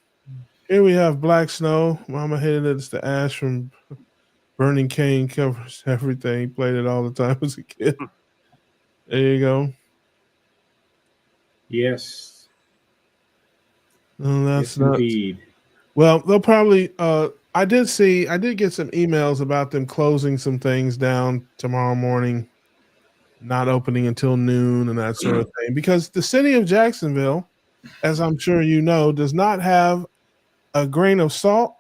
Here we have Black Snow. Mama hated it. It's the ash from Burning Cane covers everything. He played it all the time as a kid. There you go. Yes. No, that's yes, not. Indeed. Well, they'll probably. I did get some emails about them closing some things down tomorrow morning, not opening until noon and that sort of thing. Because the city of Jacksonville, as I'm sure you know, does not have a grain of salt,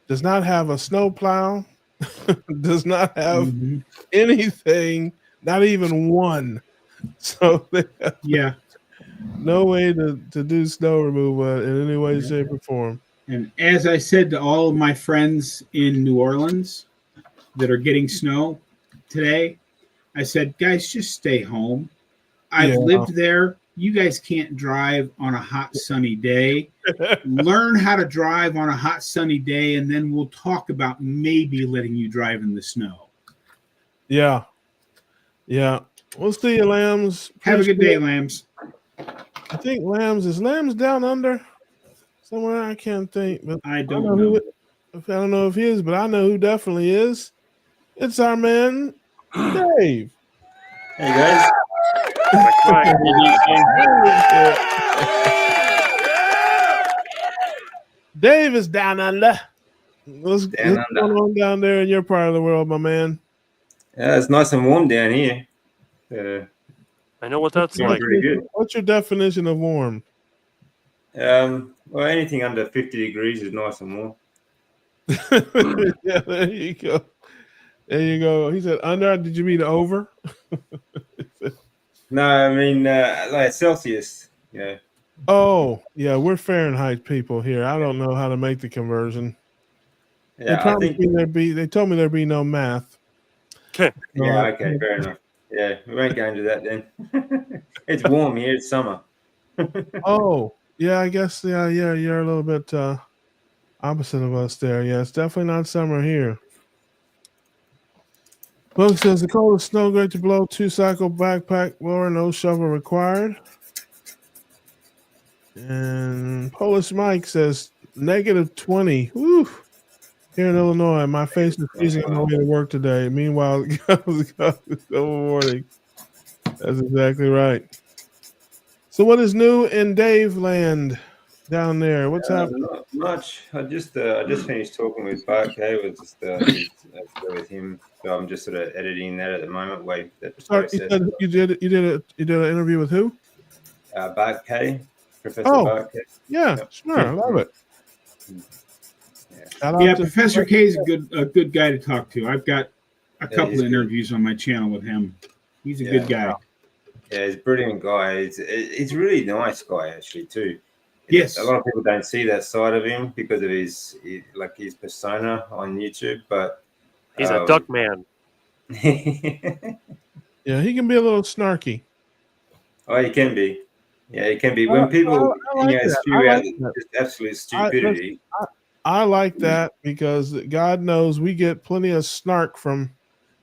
does not have a snow plow, does not have anything, not even one. So they have no way to do snow removal in any way, shape, or form. And as I said to all of my friends in New Orleans that are getting snow today, I said, guys, just stay home. I've lived there. You guys can't drive on a hot, sunny day. Learn how to drive on a hot, sunny day, and then we'll talk about maybe letting you drive in the snow. Yeah. Yeah. We'll see you, Lambs. Have a good day, Lambs. I think Lambs down under somewhere. I can't think, but I don't know. I don't know if he is, but I know who definitely is. It's our man, Dave. Hey guys. Dave is down under. What's going on down there in your part of the world, my man? Yeah, it's nice and warm down here. I know what that's What's like. pretty good. What's your definition of warm? Well, anything under 50 degrees is nice and warm. Yeah, there you go. There you go. He said under. Did you mean over? No, I mean like Celsius. Yeah. Oh, yeah, we're Fahrenheit people here. I don't know how to make the conversion. They Yeah, I promised think. me they told me there'd be no math. Okay. Yeah. Okay. Fair enough. Yeah, we won't go into that then. It's warm here. It's summer. Oh, yeah, I guess you're a little bit opposite of us there. Yeah, it's definitely not summer here. Book says the coldest snow great to blow, 2-cycle backpack blower, no shovel required. And Polish Mike says -20. Woo. Here in Illinois, my face is freezing on my way to work today. Meanwhile, morning. That's exactly right. So, what is new in Dave Land down there? What's happening? Not much. I just finished talking with Bart. I was just with him, so I'm just sort of editing that at the moment. Wait, that Sorry, you did an interview with who? Bart K, Professor Bart K. Yeah, sure, I love it. Yeah, Professor K is a good guy to talk to. I've got a couple of interviews on my channel with him. He's a good guy. Yeah, he's a brilliant guy. He's a really nice guy actually too. Yes, a lot of people don't see that side of him because of his persona on YouTube, but he's a duck man. Yeah, he can be a little snarky. Oh, he can be. Yeah, he can be. When people spew out just absolute stupidity. I like that because God knows we get plenty of snark from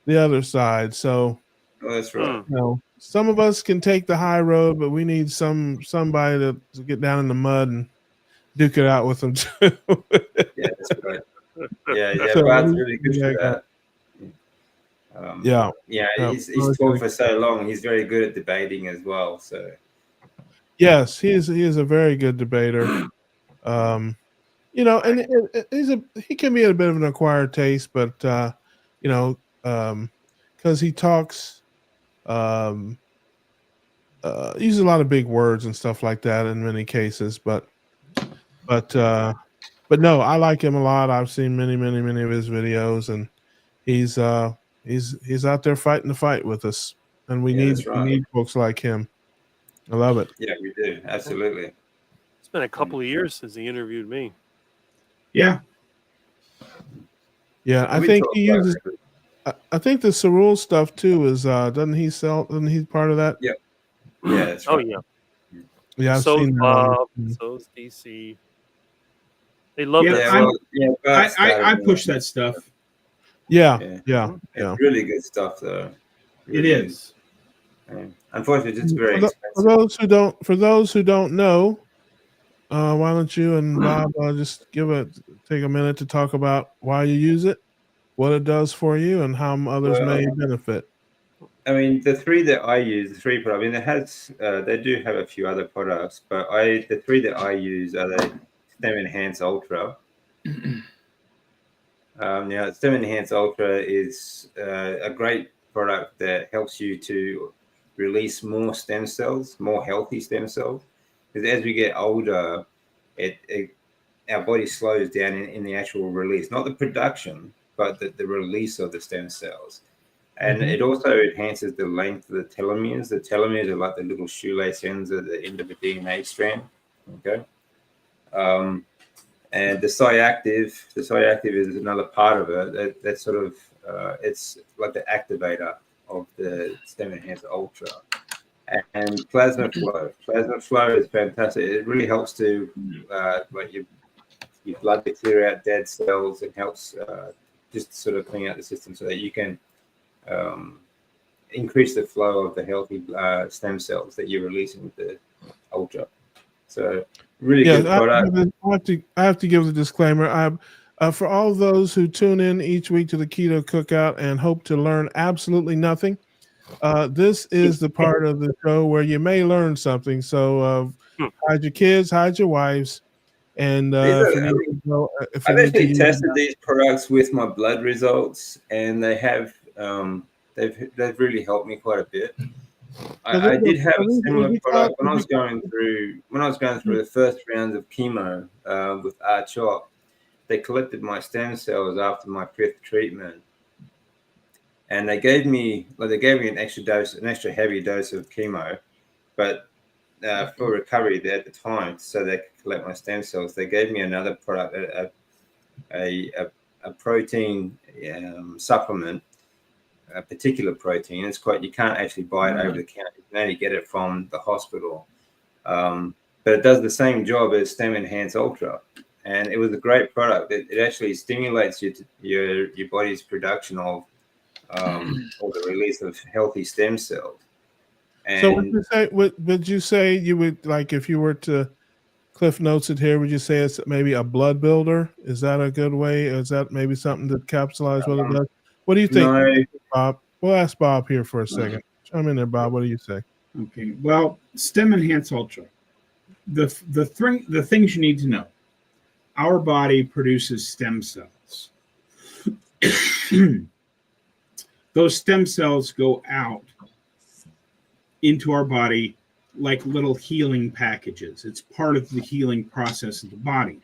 the other side. So, that's right. You know, some of us can take the high road, but we need somebody to get down in the mud and duke it out with them too. Yeah, that's right. Yeah, so, Brad's really good for that. He's taught for so long. He's very good at debating as well. So, yes, he is a very good debater. You know, and he can be a bit of an acquired taste, but you know, because he talks, uses a lot of big words and stuff like that in many cases. But no, I like him a lot. I've seen many of his videos, and he's out there fighting the fight with us, and we need folks like him. I love it. Yeah, we do. Absolutely. It's been a couple of years since he interviewed me. Yeah. Yeah, I think he uses. I think the Cerule stuff too is. Doesn't he part of that? Yeah. Yeah. That's right. Oh yeah. Yeah. I've so's seen Bob. So's DC. They love that. I push that stuff. Yeah. It's really good stuff, though. Really it is. Unfortunately, it's very expensive. For those who don't know, why don't you and Bob just take a minute to talk about why you use it, what it does for you, and how others may benefit. I mean, the three that I use, I mean, they do have a few other products, but the three that I use are the Stem Enhance Ultra. Now, Stem Enhance Ultra is a great product that helps you to release more stem cells, more healthy stem cells. Because as we get older, our body slows down in the actual release, not the production, but the release of the stem cells. And it also enhances the length of the telomeres. The telomeres are like the little shoelace ends at the end of a DNA strand. Okay. And the Cyactive is another part of it. That's sort of it's like the activator of the Stem Enhance Ultra. And plasma flow. Plasma flow is fantastic. It really helps to your blood to clear out dead cells and helps just sort of clean out the system so that you can increase the flow of the healthy stem cells that you're releasing with the Ultra. So really good product. I have to give the disclaimer. For all those who tune in each week to the Keto Cookout and hope to learn absolutely nothing, this is the part of the show where you may learn something. So hide your kids, hide your wives, and I've actually tested these products with my blood results, and they have they've really helped me quite a bit. I did have a similar product when I was going through the first rounds of chemo with R-CHOP. They collected my stem cells after my 5th treatment, and they gave me an extra heavy dose of chemo, but for recovery at the time, so they could collect my stem cells, they gave me another product, a protein supplement, a particular protein. You can't actually buy it over the counter. You can only get it from the hospital. But it does the same job as Stem Enhance Ultra. And it was a great product. It actually stimulates your body's production of or the release of healthy stem cells. And so would you say you would, like, if you were to Cliff Notes it here, would you say it's maybe a blood builder? Is that a good way? Is that maybe something that capsulizes what it does? What do you think, no, Bob? We'll ask Bob here for a second. Chime in there, Bob. What do you say? Okay. Well, Stem Enhance Ultra. The things you need to know. Our body produces stem cells. Those stem cells go out into our body like little healing packages. It's part of the healing process of the body.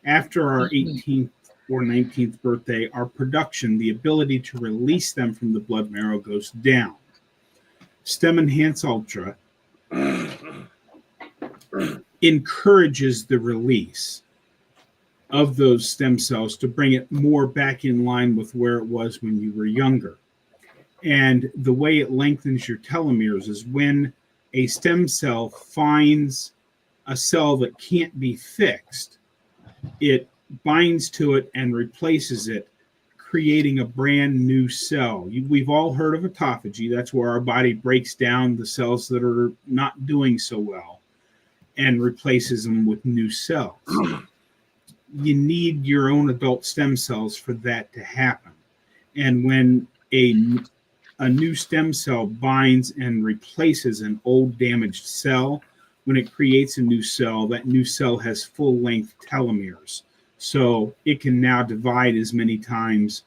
After our 18th or 19th birthday, our production, the ability to release them from the blood marrow, goes down. Stem Enhance Ultra encourages the release of those stem cells to bring it more back in line with where it was when you were younger. And the way it lengthens your telomeres is when a stem cell finds a cell that can't be fixed, it binds to it and replaces it, creating a brand new cell. We've all heard of autophagy. That's where our body breaks down the cells that are not doing so well and replaces them with new cells. You need your own adult stem cells for that to happen. And when a new stem cell binds and replaces an old damaged cell, when it creates a new cell, that new cell has full-length telomeres. So it can now divide as many times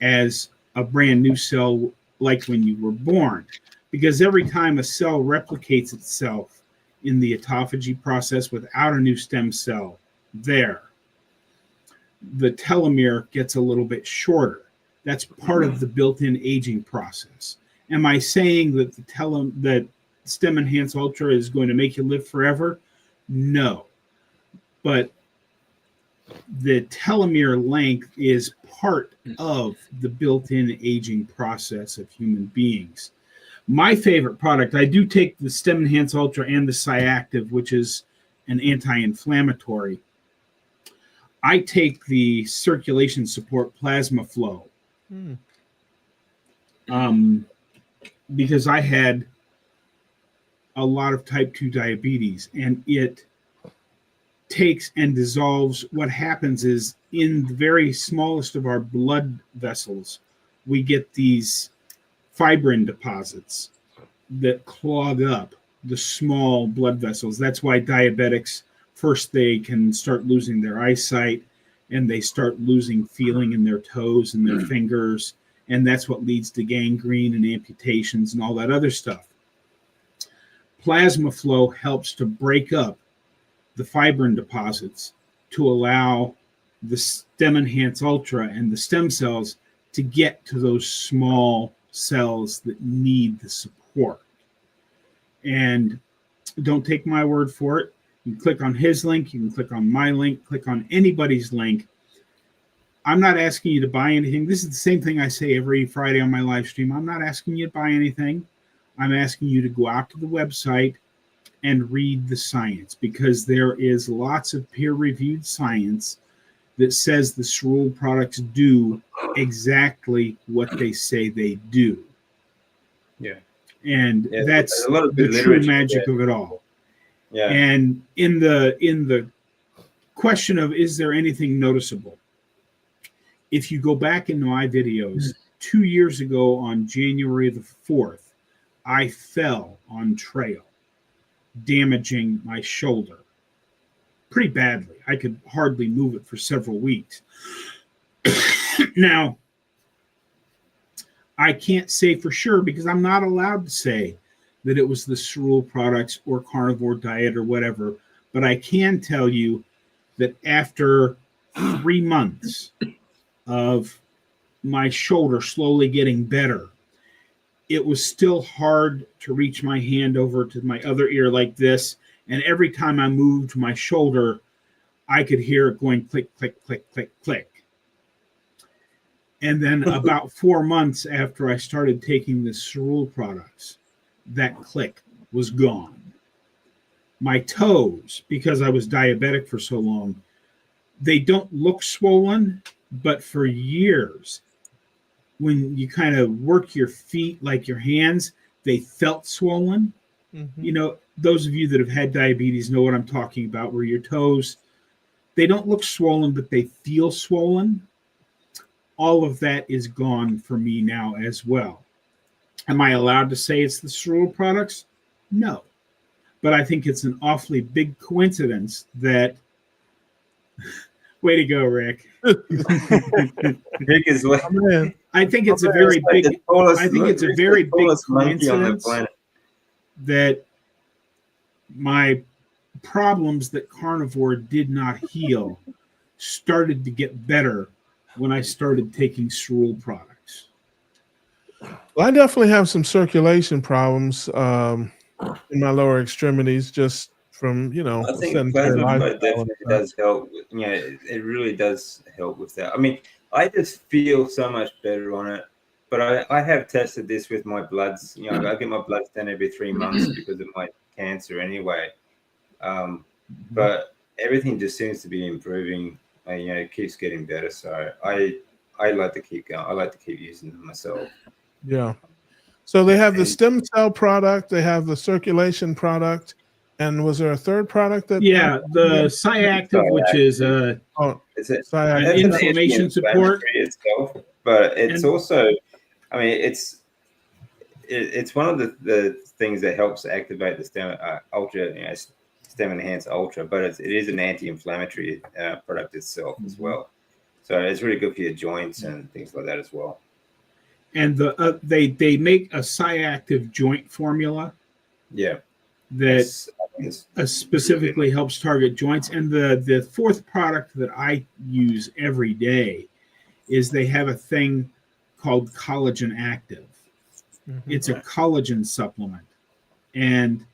as a brand new cell, like when you were born. Because every time a cell replicates itself in the autophagy process without a new stem cell there, the telomere gets a little bit shorter. That's part of the built-in aging process. Am I saying that that Stem Enhance Ultra is going to make you live forever? No. But the telomere length is part of the built-in aging process of human beings. My favorite product, I do take the Stem Enhance Ultra and the Cyactive, which is an anti-inflammatory. I take the Circulation Support Plasma Flow. Because I had a lot of type 2 diabetes, and it takes and dissolves. What happens is, in the very smallest of our blood vessels, we get these fibrin deposits that clog up the small blood vessels. That's why diabetics, first they can start losing their eyesight, and they start losing feeling in their toes and their fingers, and that's what leads to gangrene and amputations and all that other stuff. Plasma flow helps to break up the fibrin deposits to allow the Stem Enhance Ultra and the stem cells to get to those small cells that need the support. And don't take my word for it. You can click on his link, you can click on my link, click on anybody's link. I'm not asking you to buy anything. This is the same thing I say every Friday on my live stream. I'm not asking you to buy anything. I'm asking you to go out to the website and read the science, because there is lots of peer-reviewed science that says the Cerule products do exactly what they say they do. Yeah. And that's the true magic of it all. Yeah. And in the question of, is there anything noticeable? If you go back into my videos, 2 years ago on January the 4th, I fell on trail, damaging my shoulder pretty badly. I could hardly move it for several weeks. Now, I can't say for sure because I'm not allowed to say that it was the Cerule products or carnivore diet or whatever. But I can tell you that after 3 months of my shoulder slowly getting better, it was still hard to reach my hand over to my other ear like this. And every time I moved my shoulder, I could hear it going click, click, click, click, click. And then about 4 months after I started taking the Cerule products, that click was gone. My toes, because I was diabetic for so long, they don't look swollen, but for years, when you kind of work your feet like your hands, they felt swollen. Mhm. You know, those of you that have had diabetes know what I'm talking about, where your toes, they don't look swollen, but they feel swollen. All of that is gone for me now as well. Am I allowed to say it's the Cerule products? No. But I think it's an awfully big coincidence that. Way to go, Rick. Rick is like, Oh, man. I think it's a very big. I think it's a very big coincidence that my problems that carnivore did not heal started to get better when I started taking Cerule products. Well, I definitely have some circulation problems in my lower extremities, just from I think sedentary plasma lifestyle. flow definitely does help. You know, it really does help with that. I mean, I just feel so much better on it. But I have tested this with my bloods. You know, I get my bloods done every 3 months because of my cancer anyway. But everything just seems to be improving. You know, it keeps getting better. So I like to keep going. I like to keep using them myself. Yeah. So they have the stem cell product, they have the circulation product, and was there a third product that? Yeah, the Cyactive, which is It's Cyactive. inflammation support itself, but it's also, I mean, it's one of the things that helps activate the stem ultra, you know, stem enhance ultra, but it is an anti-inflammatory product itself as well. So it's really good for your joints and things like that as well. And they make a Cyactive joint formula. Yeah. That specifically helps target joints. And the fourth product that I use every day is they have a thing called Collagen Active. It's a collagen supplement. And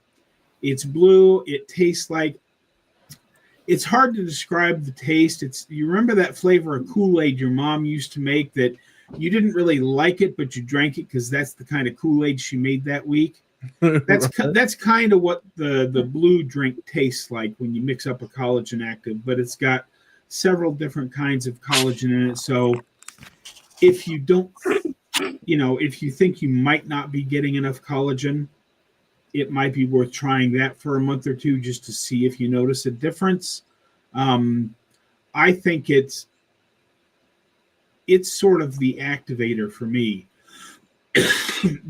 it's blue. It tastes like, it's hard to describe the taste. You remember that flavor of Kool-Aid your mom used to make that you didn't really like it, but you drank it because that's the kind of Kool-Aid she made that week? That's kind of what the blue drink tastes like when you mix up a collagen active, but it's got several different kinds of collagen in it. So if you don't, if you think you might not be getting enough collagen, it might be worth trying that for a month or two just to see if you notice a difference. I think it's sort of the activator for me.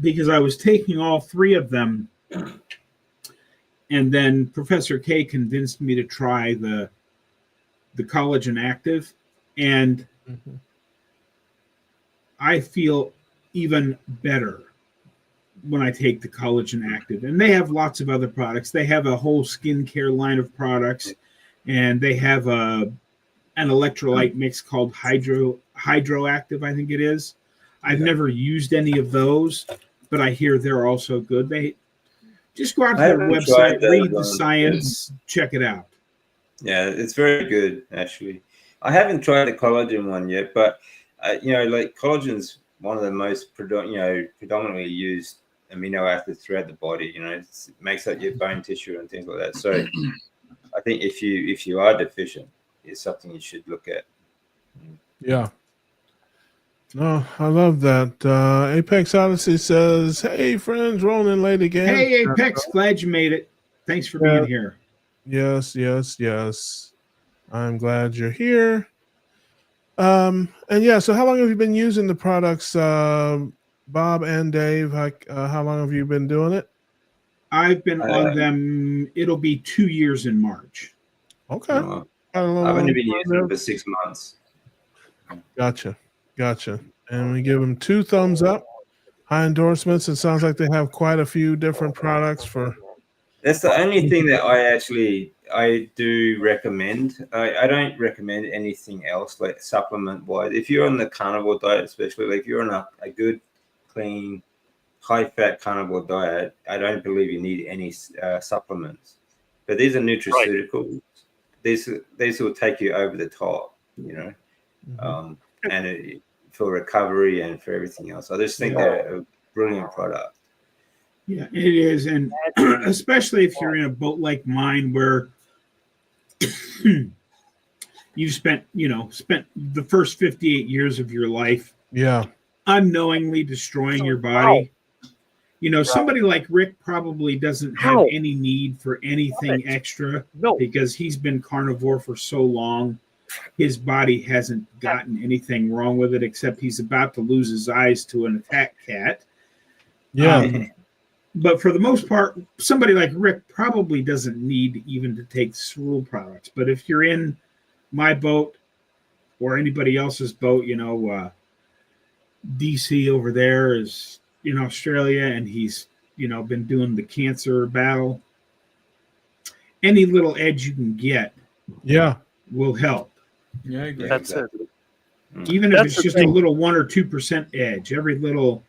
Because I was taking all three of them, and then Professor K convinced me to try the collagen active, and I feel even better when I take the collagen active. And they have lots of other products. They have a whole skincare line of products, and they have an electrolyte mix called Hydroactive, I think it is. I've never used any of those, but I hear they're also good. They just go out to their website, read the science, check it out. Yeah, it's very good, actually. I haven't tried the collagen one yet, but like collagen's one of the most predominantly used amino acids throughout the body. You know, it makes up your bone tissue and things like that. So I think if you are deficient, it's something you should look at. Yeah. Oh, I love that. Apex Odyssey says, "Hey, friends, rolling in late again." Hey, Apex, glad you made it. Thanks for being here. Yes. I'm glad you're here. And yeah, so how long have you been using the products, Bob and Dave? How long have you been doing it? I've been on them. It'll be 2 years in March. Okay. I've only been using them for 6 months. Gotcha. And we give them 2 thumbs up. high endorsements. It sounds like they have quite a few different products for. That's the only thing that I do recommend. I don't recommend anything else like supplement wise. If you're on the carnivore diet, especially like if you're on a good, clean, high fat carnivore diet, I don't believe you need any supplements. But these are nutraceuticals. These will take you over the top, you know, and for recovery and for everything else. I just think they're a brilliant product. Yeah, it is, and especially if you're in a boat like mine where you've spent the first 58 years of your life unknowingly destroying your body. You know, somebody like Rick probably doesn't have any need for anything extra because he's been carnivore for so long. His body hasn't gotten anything wrong with it, except he's about to lose his eyes to an attack cat. Yeah. But for the most part, somebody like Rick probably doesn't need even to take Cerule products. But if you're in my boat or anybody else's boat, you know, DC over there is in Australia, and he's, you know, been doing the cancer battle. Any little edge you can get will help. Yeah, I agree. That's it. Even if it's just a little 1 or 2% edge, every little.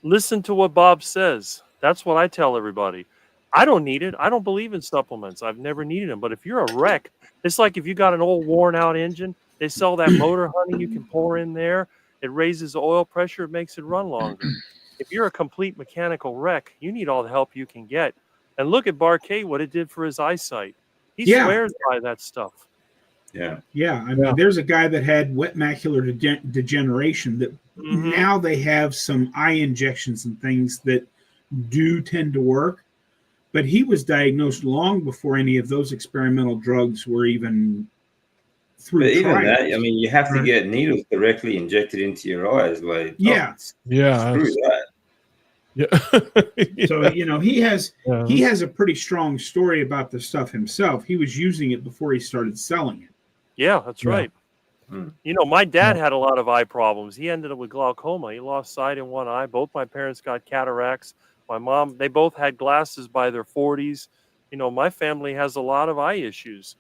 Listen to what Bob says. That's what I tell everybody. I don't need it. I don't believe in supplements. I've never needed them. But if you're a wreck, it's like if you got an old worn out engine, they sell that motor honey you can pour in there. It raises the oil pressure. It makes it run longer. If you're a complete mechanical wreck, you need all the help you can get. And look at Barkay, what it did for his eyesight. He swears by that stuff. Yeah. I mean, there's a guy that had wet macular degeneration that now they have some eye injections and things that do tend to work. But he was diagnosed long before any of those experimental drugs were even through. But even that, I mean, you have to get needles directly injected into your eyes. Like, screw that. Yeah. So, you know, he has a pretty strong story about the stuff himself. He was using it before he started selling it. Yeah, that's right. You know, my dad had a lot of eye problems. He ended up with glaucoma. He lost sight in one eye. Both my parents got cataracts. My mom, they both had glasses by their 40s. You know, my family has a lot of eye issues.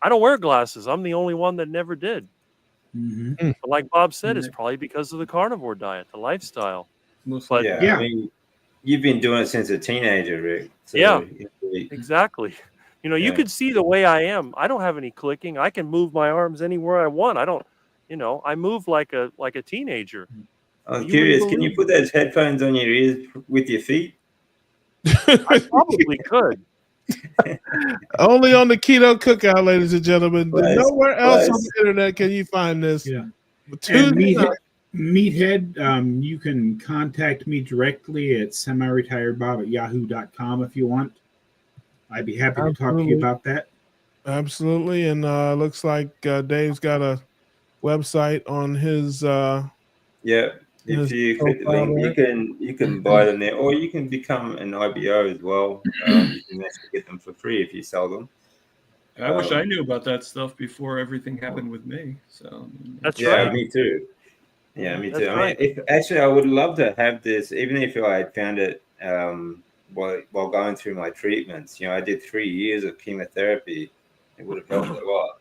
I don't wear glasses. I'm the only one that never did. But like Bob said, it's probably because of the carnivore diet, the lifestyle. But, I mean, you've been doing it since a teenager, Rick. So exactly. You know, you could see the way I am. I don't have any clicking. I can move my arms anywhere I want. I don't, you know, I move like a teenager. I'm curious, can you put those headphones on your ears with your feet? I probably could. Only on the Keto Cookout, ladies and gentlemen. Nowhere else on the internet can you find this. Yeah. Meathead, you can contact me directly at semiretiredbob@yahoo.com if you want. I'd be happy to talk to you about that. Absolutely. And looks like Dave's got a website on his if you click the link, you can buy them there, or you can become an IBO as well. You can actually get them for free if you sell them. I wish I knew about that stuff before everything happened with me. So that's right. Me too. Yeah, me too. Right. I mean, I would love to have this, even if I had found it while going through my treatments. You know, I did 3 years of chemotherapy. It would have helped a lot.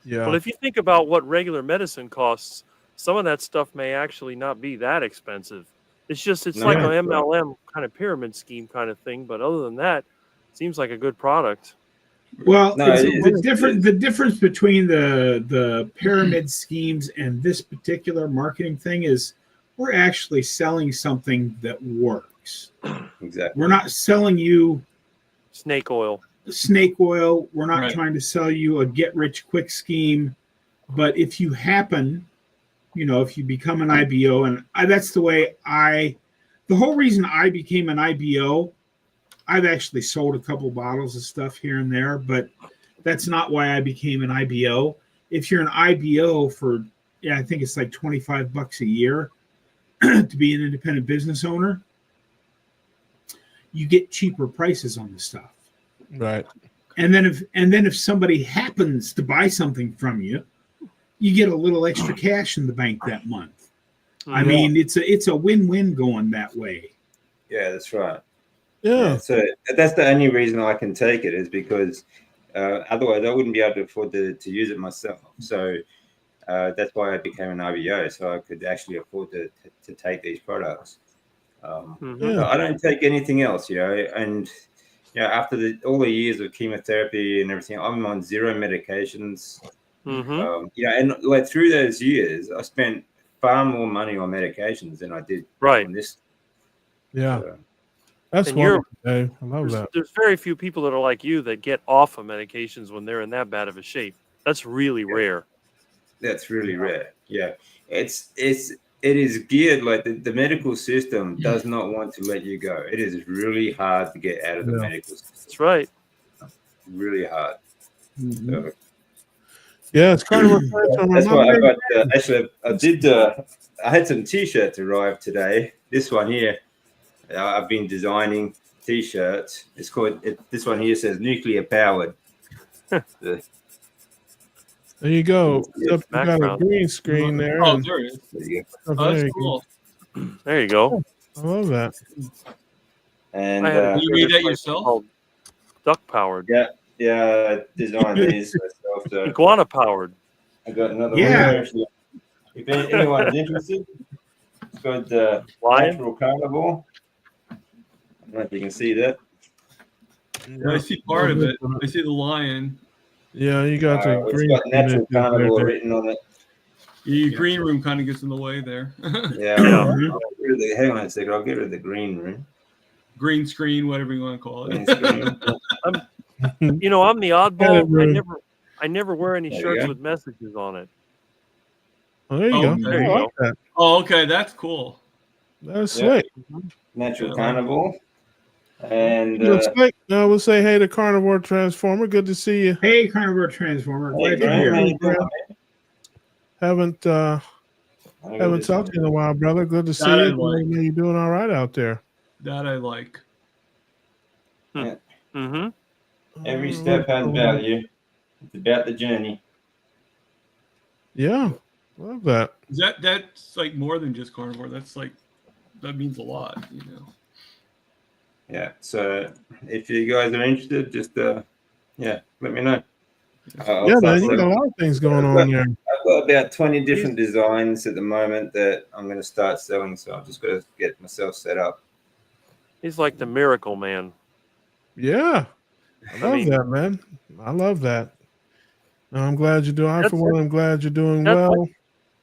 Yeah. Well, if you think about what regular medicine costs, some of that stuff may actually not be that expensive. It's like an MLM kind of pyramid scheme kind of thing. But other than that, it seems like a good product. Well, the difference between the pyramid schemes and this particular marketing thing is we're actually selling something that works. Exactly. We're not selling you snake oil. We're not trying to sell you a get-rich-quick scheme. But if you happen, you know, if you become an IBO, and that's the way the whole reason I became an IBO, I've actually sold a couple bottles of stuff here and there, but that's not why I became an IBO. If you're an IBO for, I think it's like $25 a year to be an independent business owner, you get cheaper prices on the stuff. Right. And then if somebody happens to buy something from you, you get a little extra cash in the bank that month. I mean, it's a win-win going that way. Yeah, that's right. Yeah. So that's the only reason I can take it is because otherwise I wouldn't be able to afford to use it myself. So that's why I became an IBO, so I could actually afford to take these products. So I don't take anything else, and after all the years of chemotherapy and everything, I'm on 0 medications. And like through those years, I spent far more money on medications than I did on this. Yeah. So, That's And wonderful, Dave. I love that. There's very few people that are like you that get off of medications when they're in that bad of a shape. That's really rare. That's really rare. Yeah. It is geared like the medical system does not want to let you go. It is really hard to get out of the medical system. That's right. Really hard. So, yeah, it's kind of that's why I got actually I had some t-shirts arrive today. This one here, I've been designing t-shirts. It's called this one here says nuclear powered. There you go. You got a green screen there. Oh, there it is. There you Oh, that's cool. There you go. I love that. And you made that yourself? Duck powered. Yeah, I designed these myself. So Iguana powered. I got another one here. If anyone is interested, it's called Natural Carnivore. I don't know if you can see that. I see part of it. I see the lion. Yeah, you got the it's green. got Natural Carnivore written on it. Your green room kind of gets in the way there. Hang on a second. I'll get rid of the green room. Green screen, whatever you want to call it. I'm the oddball. I never wear any shirts with messages on it. Oh, there you go. There you go. That. Oh, okay, that's cool. That's slick. Natural Carnivore. And we'll say hey to Carnivore Transformer. Good to see you. Hey, Carnivore Transformer. Glad to hear you. Haven't talked to you in a while, brother. Good to see you. You're doing all right out there. That I like. Every step has value. It's about the journey. Yeah, love that. That's like more than just carnivore. That means a lot, Yeah. So if you guys are interested, just let me know. Man, you got a lot of things going on there. I've got about 20 different designs at the moment that I'm going to start selling. So I'm just going to get myself set up. He's like the miracle man. Yeah. I love that, man. I love that. I'm glad you're doing. I'm glad you're doing well.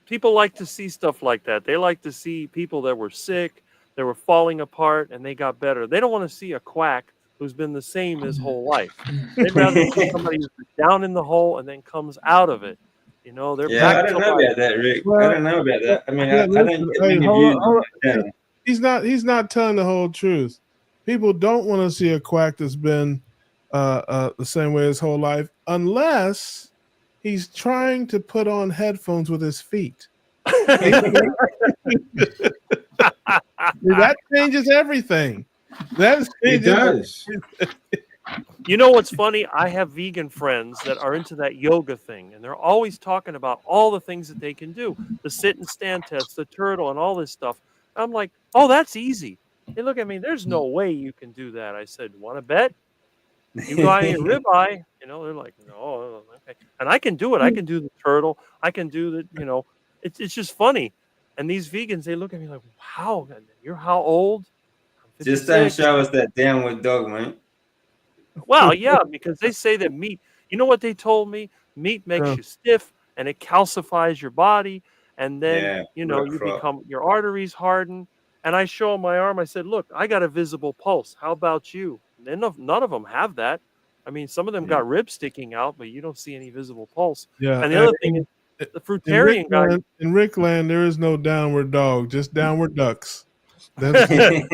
People like to see stuff like that. They like to see people that were sick, that were falling apart, and they got better. They don't want to see a quack who's been the same his whole life. They'd rather see somebody who's down in the hole and then comes out of it. They're back. I don't know about that, Rick. I don't know about that. I mean, I don't get many views. He's not telling the whole truth. People don't want to see a quack that's been the same way his whole life, unless he's trying to put on headphones with his feet. That changes everything. It does. You know what's funny? I have vegan friends that are into that yoga thing, and they're always talking about all the things that they can do, the sit and stand test, the turtle, and all this stuff. I'm like, oh, that's easy. They look at me. There's no way you can do that. I said, want to bet? You got any ribeye? They're like, no, okay. And I can do it. I can do the turtle. I can do the, it's just funny. And these vegans, they look at me like, wow, you're how old? Just don't show us that downward dog, man. Well, yeah, because they say that meat, you know what they told me? Meat makes you stiff and it calcifies your body. And then, you become, your arteries harden. And I show them my arm. I said, look, I got a visible pulse. How about you? None of them have that. I mean, some of them got ribs sticking out, but you don't see any visible pulse. Yeah. And the other thing is, the fruitarian guy. In Rickland, there is no downward dog, just downward ducks. I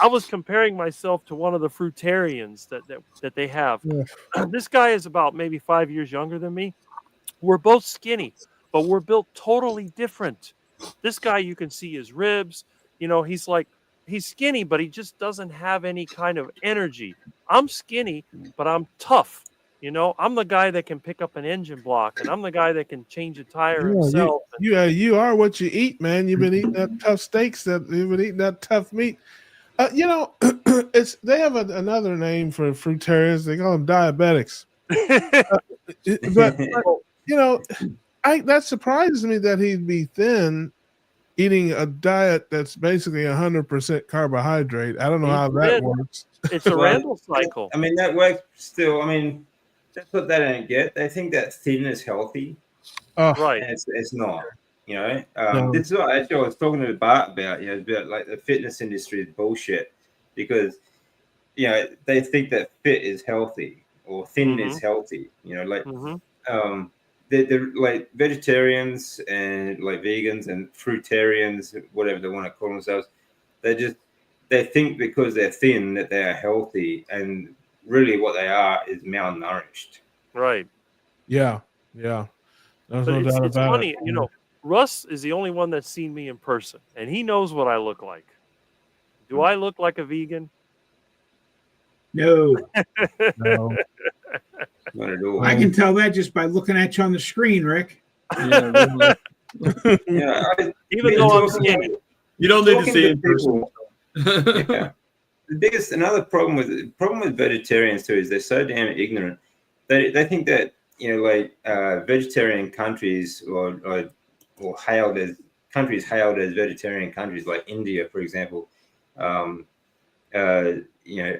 was comparing myself to one of the fruitarians that they have. Yeah. This guy is about maybe 5 years younger than me. We're both skinny, but we're built totally different. This guy, you can see his ribs. He's skinny, but he just doesn't have any kind of energy. I'm skinny, but I'm tough. You know, I'm the guy that can pick up an engine block, and I'm the guy that can change a tire Yeah, himself. you are what you eat, man. You've been eating that tough steaks. You've been eating that tough meat. You know, they have another name for fruitarians. They call them diabetics. But you know, that surprises me that he'd be thin, eating a diet that's basically 100% carbohydrate. I don't know how that works. It's a Randall cycle. I mean, that works still. I mean, that's what they don't get. They think that thin is healthy. Right. And it's not. You know, No. this is what actually I was talking to Bart about. You know, about like the fitness industry is bullshit because you know they think that fit is healthy or thin is healthy. You know, like they're like vegetarians and like vegans and fruitarians, whatever they want to call themselves. They think because they're thin that they are healthy, and really what they are is malnourished. Right. Yeah. There's But no doubt it's about funny, it. you know, Russ is the only one that's seen me in person, and he knows what I look like. Do I look like a vegan? No. No. Not at all. I can tell that just by looking at you on the screen, Rick. Yeah, Even though I'm skinny. you don't need to see it in person. Yeah. Another problem with vegetarians too is they're so damn ignorant. They think that like vegetarian countries or hailed as vegetarian countries like India, for example,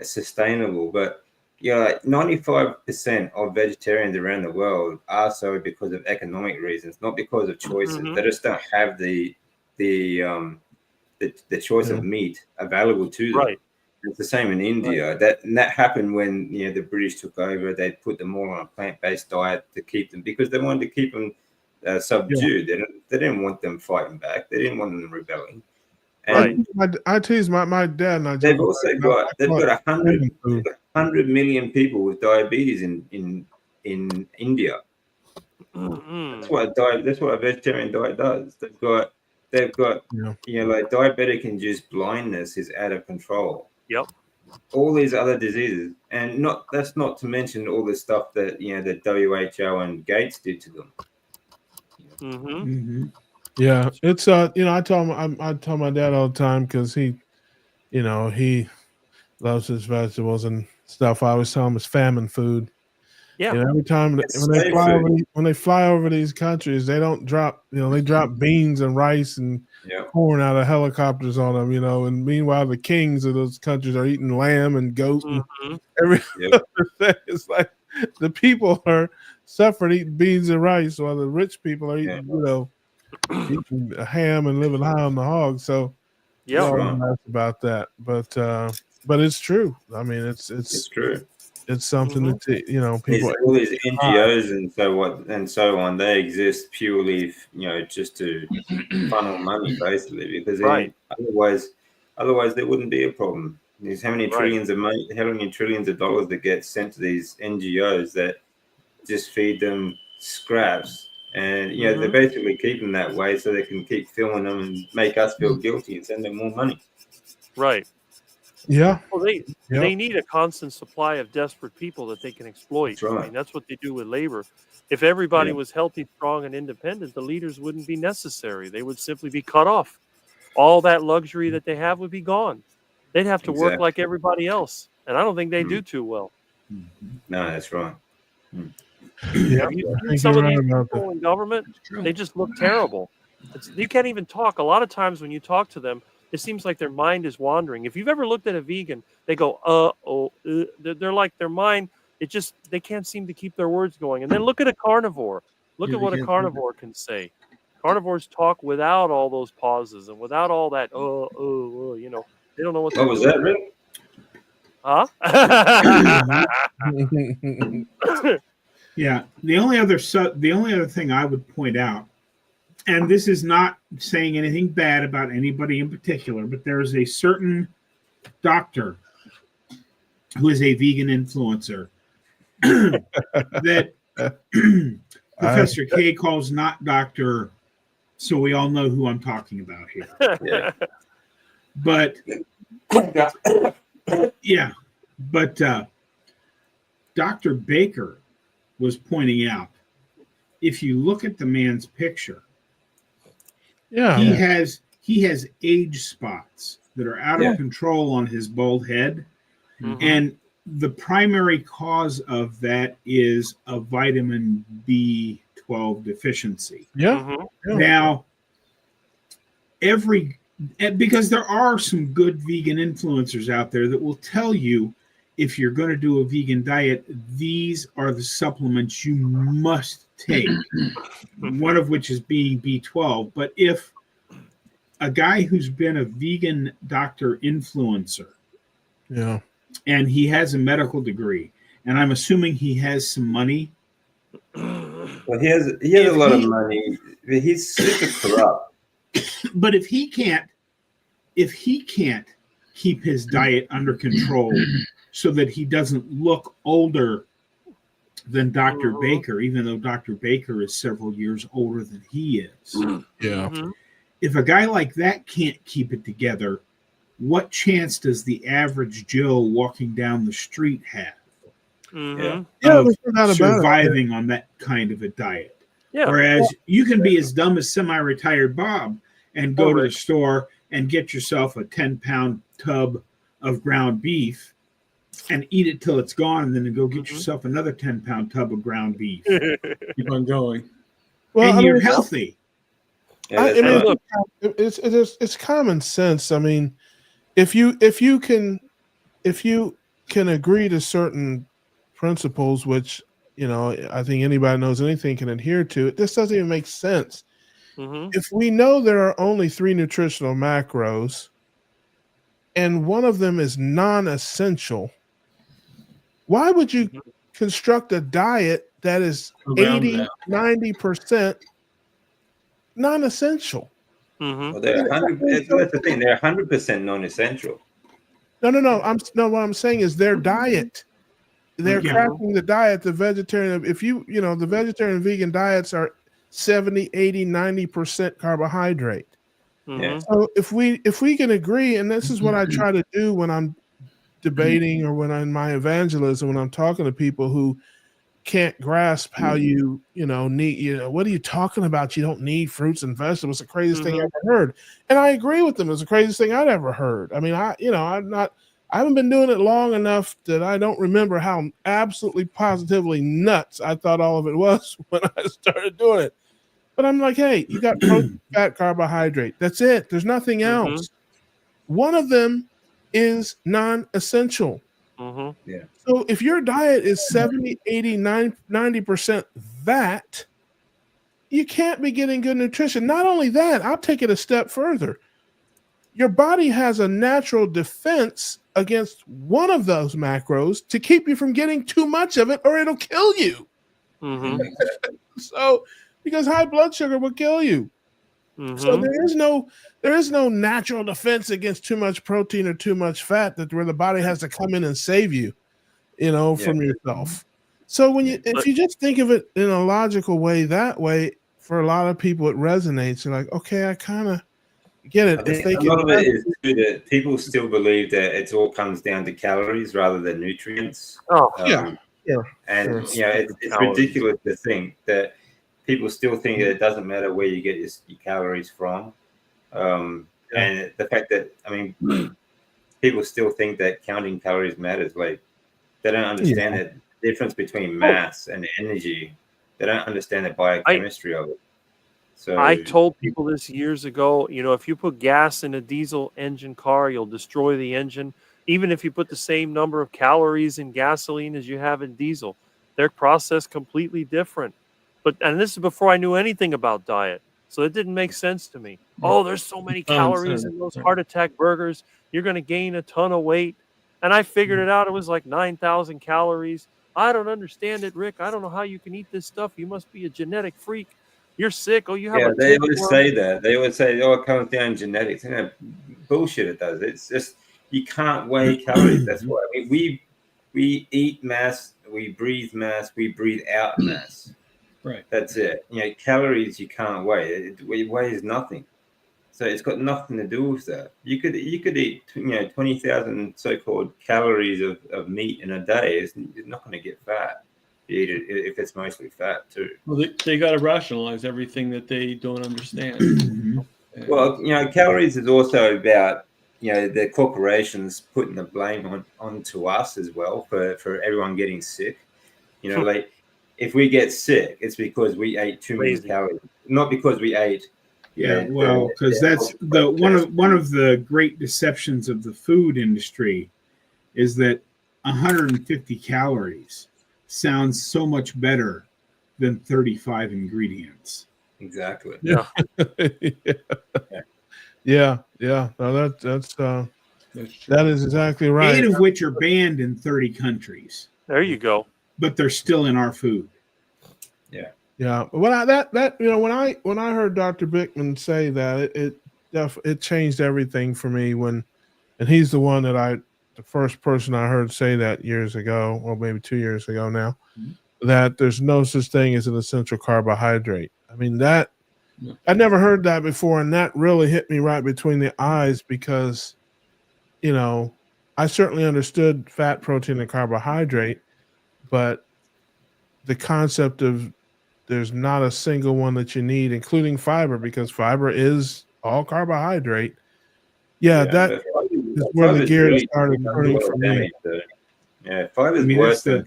sustainable. But like 95% of vegetarians around the world are so because of economic reasons, not because of choices. They just don't have the choice of meat available to them. Right. It's the same in India. Right. That happened when the British took over. They put them all on a plant-based diet to keep them because they wanted to keep them subdued. Yeah. They didn't want them fighting back. They didn't want them rebelling. And I tease my dad and I. They've also got 100 million people with diabetes in India. That's what a vegetarian diet does. They've got like diabetic-induced blindness is out of control. Yep. All these other diseases, and that's not to mention all the stuff that that WHO and Gates did to them. Yeah, it's I tell my dad all the time because he loves his vegetables and stuff. I always tell him it's famine food. Yeah. Every time when they fly over these countries, they don't drop they drop beans and rice and corn out of helicopters on them. And meanwhile the kings of those countries are eating lamb and goat and everything. It's like the people are suffering eating beans and rice while the rich people are eating eating ham and living high on the hog. So nice about that, but it's true. I mean, it's true. It's something that people. All these NGOs and so on. They exist purely, just to funnel money, basically, because otherwise there wouldn't be a problem. There's how many trillions of money, how many trillions of dollars that get sent to these NGOs that just feed them scraps, and they're basically keeping that way so they can keep filming them and make us feel guilty and send them more money. Right. Yeah. Well, they need a constant supply of desperate people that they can exploit. That's right. I mean, that's what they do with labor. If everybody was healthy, strong, and independent, the leaders wouldn't be necessary. They would simply be cut off. All that luxury that they have would be gone. They'd have to work like everybody else, and I don't think they do too well. No, that's right. Some of these people in government, they just look terrible. You can't even talk. A lot of times when you talk to them, it seems like their mind is wandering. If you've ever looked at a vegan, they go, they're like their mind. They can't seem to keep their words going. And then look at a carnivore. Look at what a carnivore can say. Carnivores talk without all those pauses and without all that, they don't know what they're doing. Was that, Rick? Huh? Yeah. The only other thing I would point out, and this is not saying anything bad about anybody in particular, but there is a certain doctor who is a vegan influencer that Professor K calls not doctor, so we all know who I'm talking about here. But Dr. Baker was pointing out, if you look at the man's picture, Yeah. he has age spots that are out Yeah. of control on his bald head. Mhm. And the primary cause of that is a vitamin B12 deficiency. Yeah. Mhm. Yeah. Now, because there are some good vegan influencers out there that will tell you, if you're going to do a vegan diet, these are the supplements you must take, one of which is being B12. But if a guy who's been a vegan doctor influencer Yeah. and he has a medical degree, and I'm assuming he has some money. Well, he has a lot of money. He's super corrupt. But if he can't keep his diet under control so that he doesn't look older than Dr. Baker, even though Dr. Baker is several years older than he is. Yeah. Mhm. If a guy like that can't keep it together, what chance does the average Joe walking down the street have Mhm. Yeah. of There's no doubt about it. surviving on that kind of a diet? Yeah. Whereas you can be as dumb as semi-retired Bob and go Oh, to right. the store and get yourself a 10-pound tub of ground beef and eat it till it's gone, and then go get yourself another 10-pound tub of ground beef. Keep on going. Well, And I you're mean, healthy. Yeah, I that's mean, right. look- it's common sense. I mean, if you can agree to certain principles, which I think anybody knows anything can adhere to, it this doesn't even make sense. Mhm. If we know there are only 3 nutritional macros, and one of them is non-essential, why would you construct a diet that is Around 80, that. 90% non-essential? Mhm. Well, they're 100. That's the thing. They're 100% non-essential. No. What I'm saying is their diet. They're Yeah. cracking the diet. The vegetarian, the vegetarian and vegan diets are 70, 80, 90% carbohydrate. Mhm. So if we can agree, and this is what I try to do when I'm debating or when I'm in my evangelism, when I'm talking to people who can't grasp how you need, what are you talking about? You don't need fruits and vegetables. It's the craziest thing I ever heard. And I agree with them. It's the craziest thing I'd ever heard. I mean, I haven't been doing it long enough that I don't remember how absolutely positively nuts I thought all of it was when I started doing it. But I'm like, hey, you got protein, fat, carbohydrate. That's it. There's nothing else. One of them is non-essential. Mhm. Yeah. So if your diet is 70, 80, 90% that, you can't be getting good nutrition. Not only that, I'll take it a step further. Your body has a natural defense against one of those macros to keep you from getting too much of it, or it'll kill you. Mhm. So, because high blood sugar will kill you. So Mhm. there is no natural defense against too much protein or too much fat where the body has to come in and save you, from yourself. So if you just think of it in a logical way, that way, for a lot of people it resonates. You're like, okay, I kind of get it. I think a lot of it is too that people still believe that it all comes down to calories rather than nutrients. Oh, Yeah. Sure. And Sure. it's ridiculous to think that people still think that it doesn't matter where you get your calories from. And the fact that, people still think that counting calories matters. Like, they don't understand the difference between mass and energy. They don't understand the biochemistry of it. So I told people this years ago, if you put gas in a diesel engine car, you'll destroy the engine. Even if you put the same number of calories in gasoline as you have in diesel, they're processed completely different. And this is before I knew anything about diet. So it didn't make sense to me. Oh, there's so many calories in those heart attack burgers. You're going to gain a ton of weight. And I figured it out. It was like 9,000 calories. I don't understand it, Rick. I don't know how you can eat this stuff. You must be a genetic freak. You're sick. Oh, you have a they always tapeworm. say that. They always say, "Oh, it comes down to genetics." Bullshit. It does. It's just you can't weigh calories. That's why we eat mass, we breathe mass, we breathe out mass. Right. That's it. Calories you can't weigh. It weighs nothing. So it's got nothing to do with that. You could eat 20,000 so-called calories of meat in a day. You're not going to get fat you eat it if it's mostly fat too. Well, they got to rationalize everything that they don't understand. And, Well, calories is also about the corporations putting the blame onto us as well for everyone getting sick. Like if we get sick, it's because we ate too many calories, not because we ate. Yeah, well, because that's one of the great deceptions of the food industry is that 150 calories sounds so much better than 35 ingredients. Exactly. Yeah. Yeah. No, that is exactly right. 8 of which are banned in 30 countries. There you go. But they're still in our food. Yeah. When I heard Dr. Bickman say that, it changed everything for me and he's the one that the first person I heard say that years ago, or maybe 2 years ago now, that there's no such thing as an essential carbohydrate. I mean, I never heard that before, and that really hit me right between the eyes because, I certainly understood fat, protein, and carbohydrate, but the concept of there's not a single one that you need, including fiber, because fiber is all carbohydrate. Yeah, that is where the gears started turning for me. Yeah, fiber is worse than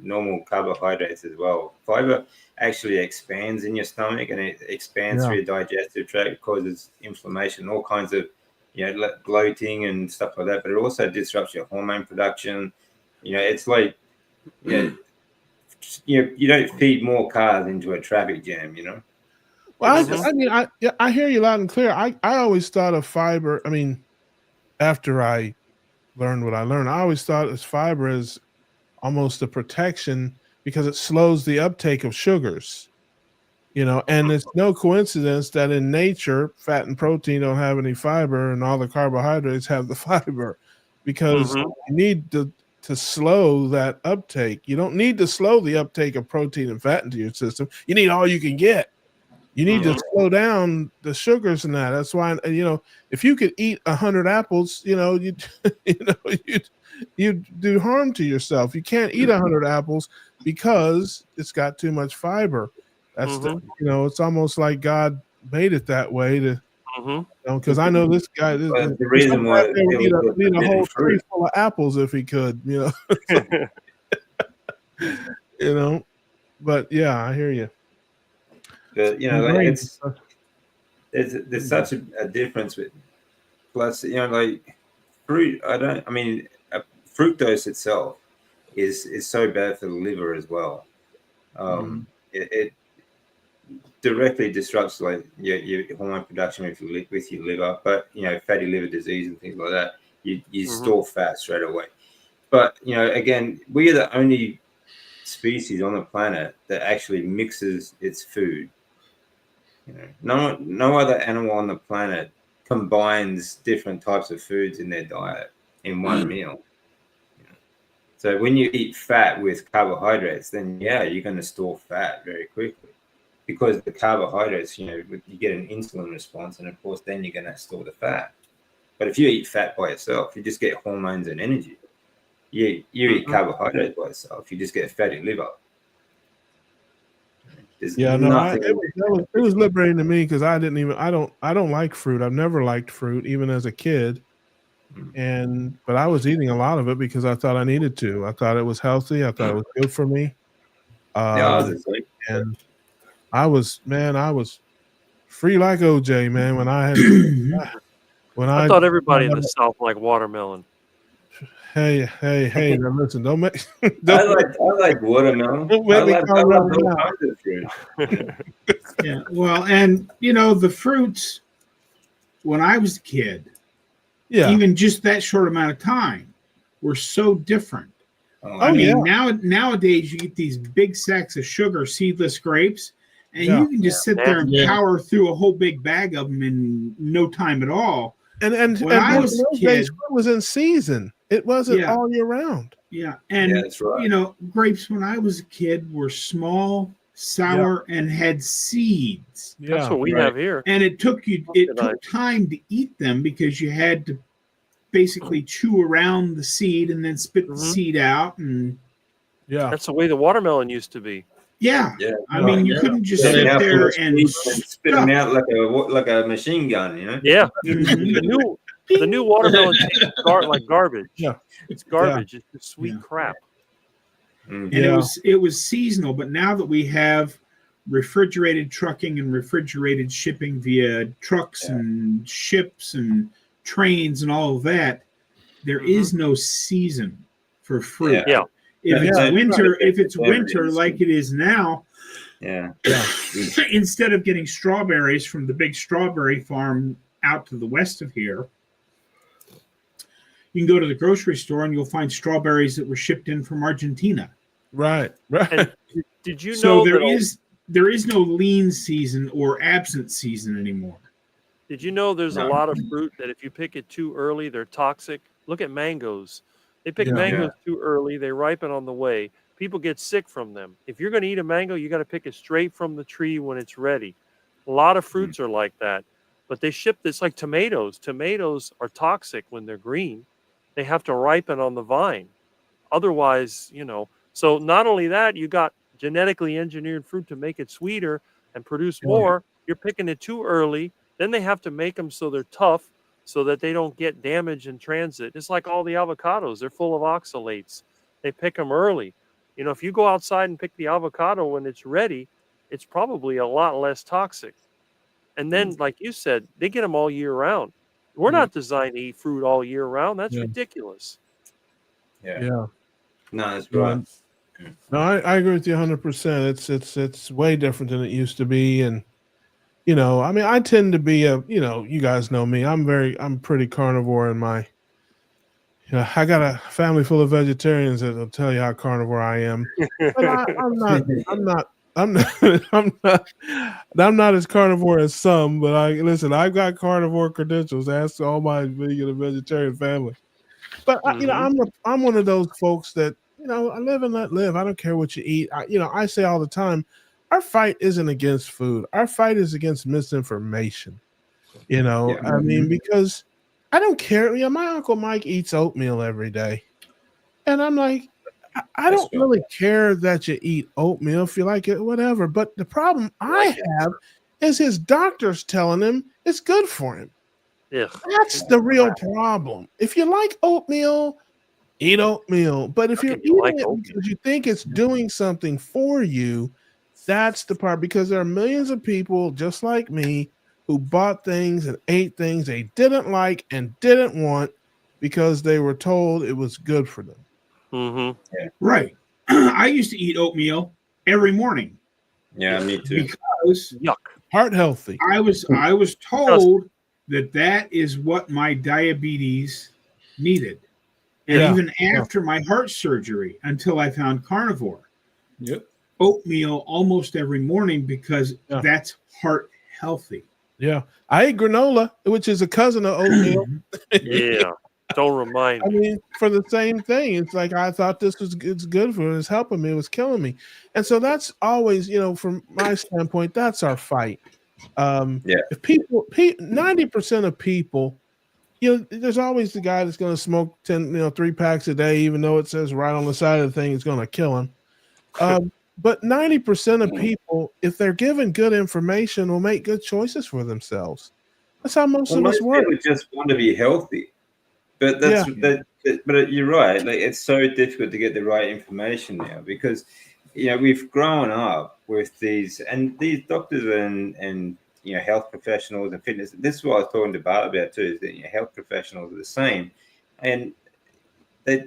normal carbohydrates as well. Fiber actually expands in your stomach and it expands through your digestive tract. It causes inflammation, all kinds of bloating and stuff like that. But it also disrupts your hormone production. It's like you don't feed more cars into a traffic jam. Well, I hear you loud and clear. I always thought of fiber. I mean, after I learned what I learned, I always thought as fiber as almost a protection because it slows the uptake of sugars. And it's no coincidence that in nature, fat and protein don't have any fiber, and all the carbohydrates have the fiber, because you need to slow that uptake. You don't need to slow the uptake of protein and fat into your system. You need all you can get. You need to slow down the sugars in that. That's why, if you could eat 100 apples, you'd do harm to yourself. You can't eat 100 apples because it's got too much fiber. That's it's almost like God made it that way to, because I know this guy. The reason why he would eat a whole tree full of apples if he could, But yeah, I hear you. But there's such a difference with. Plus, like fruit. Fructose itself is so bad for the liver as well. It directly disrupts like your hormone production with your liver, but fatty liver disease and things like that. You store fat straight away. But again, we are the only species on the planet that actually mixes its food. No other animal on the planet combines different types of foods in their diet in one meal. So when you eat fat with carbohydrates, then you're going to store fat very quickly because the carbohydrates, you get an insulin response, and of course then you're going to store the fat. But if you eat fat by itself, you just get hormones and energy. You eat carbohydrates by itself, you just get a fatty liver. It was liberating to me because I don't like fruit. I've never liked fruit, even as a kid. But I was eating a lot of it because I thought I needed to. I thought it was healthy. I thought it was good for me. And I was free like OJ, man. I thought everybody in the South liked watermelon. Hey! Now listen, don't make. I like watermelon. Don't make me call all kinds of fruit. Yeah, well, and the fruits. When I was a kid, even just that short amount of time, were so different. Nowadays you get these big sacks of sugar, seedless grapes, and you can just sit there and power through a whole big bag of them in no time at all. And when I was a kid, it was in season. It wasn't all year round. Yeah, and that's right. Grapes when I was a kid were small, sour, and had seeds. Yeah, that's what we have here. And it took time to eat them because you had to basically chew around the seed and then spit the seed out. And Yeah. That's the way the watermelon used to be. Yeah. Yeah. I mean, you Yeah. couldn't just Yeah, sit now there people and spit them out like a machine gun, you know. Yeah. Mhm. The new watermelon tastes like garbage. Yeah. It's garbage. It's just sweet Yeah. crap. And Yeah. it was seasonal, but now that we have refrigerated trucking and refrigerated shipping via trucks and ships and trains and all of that, there is no season for fruit. Yeah. If it's Yeah. winter, Yeah. if it's winter like it is now, Yeah. instead of getting strawberries from the big strawberry farm out to the west of here, you can go to the grocery store and you'll find strawberries that were shipped in from Argentina. Right. Right. And did you So know there is no lean season or absent season anymore. Did you know there's a No. lot of fruit that if you pick it too early, they're toxic? Look at mangoes. They pick Yeah. mangoes too early, they ripen on the way. People get sick from them. If you're going to eat a mango, you got to pick it straight from the tree when it's ready. A lot of fruits are like that. But they ship this like tomatoes. Tomatoes are toxic when they're green. They have to ripen on the vine. Otherwise, so not only that, you got genetically engineered fruit to make it sweeter and produce more. You're picking it too early. Then they have to make them so they're tough so that they don't get damaged in transit. It's like all the avocados. They're full of oxalates. They pick them early. If you go outside and pick the avocado when it's ready, it's probably a lot less toxic. And then, like you said, they get them all year round. We're not designed to eat fruit all year round. That's ridiculous. Yeah. Yeah. No, that's right. No, I agree with you 100%. It's way different than it used to be, and I mean, I tend to be you guys know me. I'm pretty carnivore in my. I got a family full of vegetarians that'll tell you how carnivore I am, but I'm not. I'm not as carnivore as some, but I've got carnivore credentials. Ask all my vegan and vegetarian family. But I'm one of those folks that I live and let live. I don't care what you eat. I say all the time, our fight isn't against food. Our fight is against misinformation. I mean, because I don't care. My Uncle Mike eats oatmeal every day, and I'm like, I don't really care that you eat oatmeal if you like it, whatever. But the problem I have is his doctor's telling him it's good for him. Yeah. That's the real problem. If you like oatmeal, eat oatmeal. But if you're eating it because you think it's doing something for you, that's the part. Because there are millions of people just like me who bought things and ate things they didn't like and didn't want because they were told it was good for them. Mm-hmm. Yeah. Right. I used to eat oatmeal every morning. Yeah, me too. Because yuck, heart healthy. I was told that is what my diabetes needed. And even after my heart surgery, until I found carnivore. Yep. Oatmeal almost every morning because that's heart healthy. Yeah. I ate granola, which is a cousin of oatmeal. Yeah. Don't remind me. I mean, for the same thing. It's like I thought it's good for me. It's helping me. It was killing me. And so that's always, from my standpoint, that's our fight. If 90% of people, there's always the guy that's going to smoke 3 packs a day, even though it says right on the side of the thing it's going to kill him. But 90% of people, if they're given good information, will make good choices for themselves. That's how most of us work. People just want to be healthy, but but you're right. Like, it's so difficult to get the right information now because we've grown up with these doctors and health professionals and fitness. This is what I was talking to Bart about too. Is that health professionals are the same, and they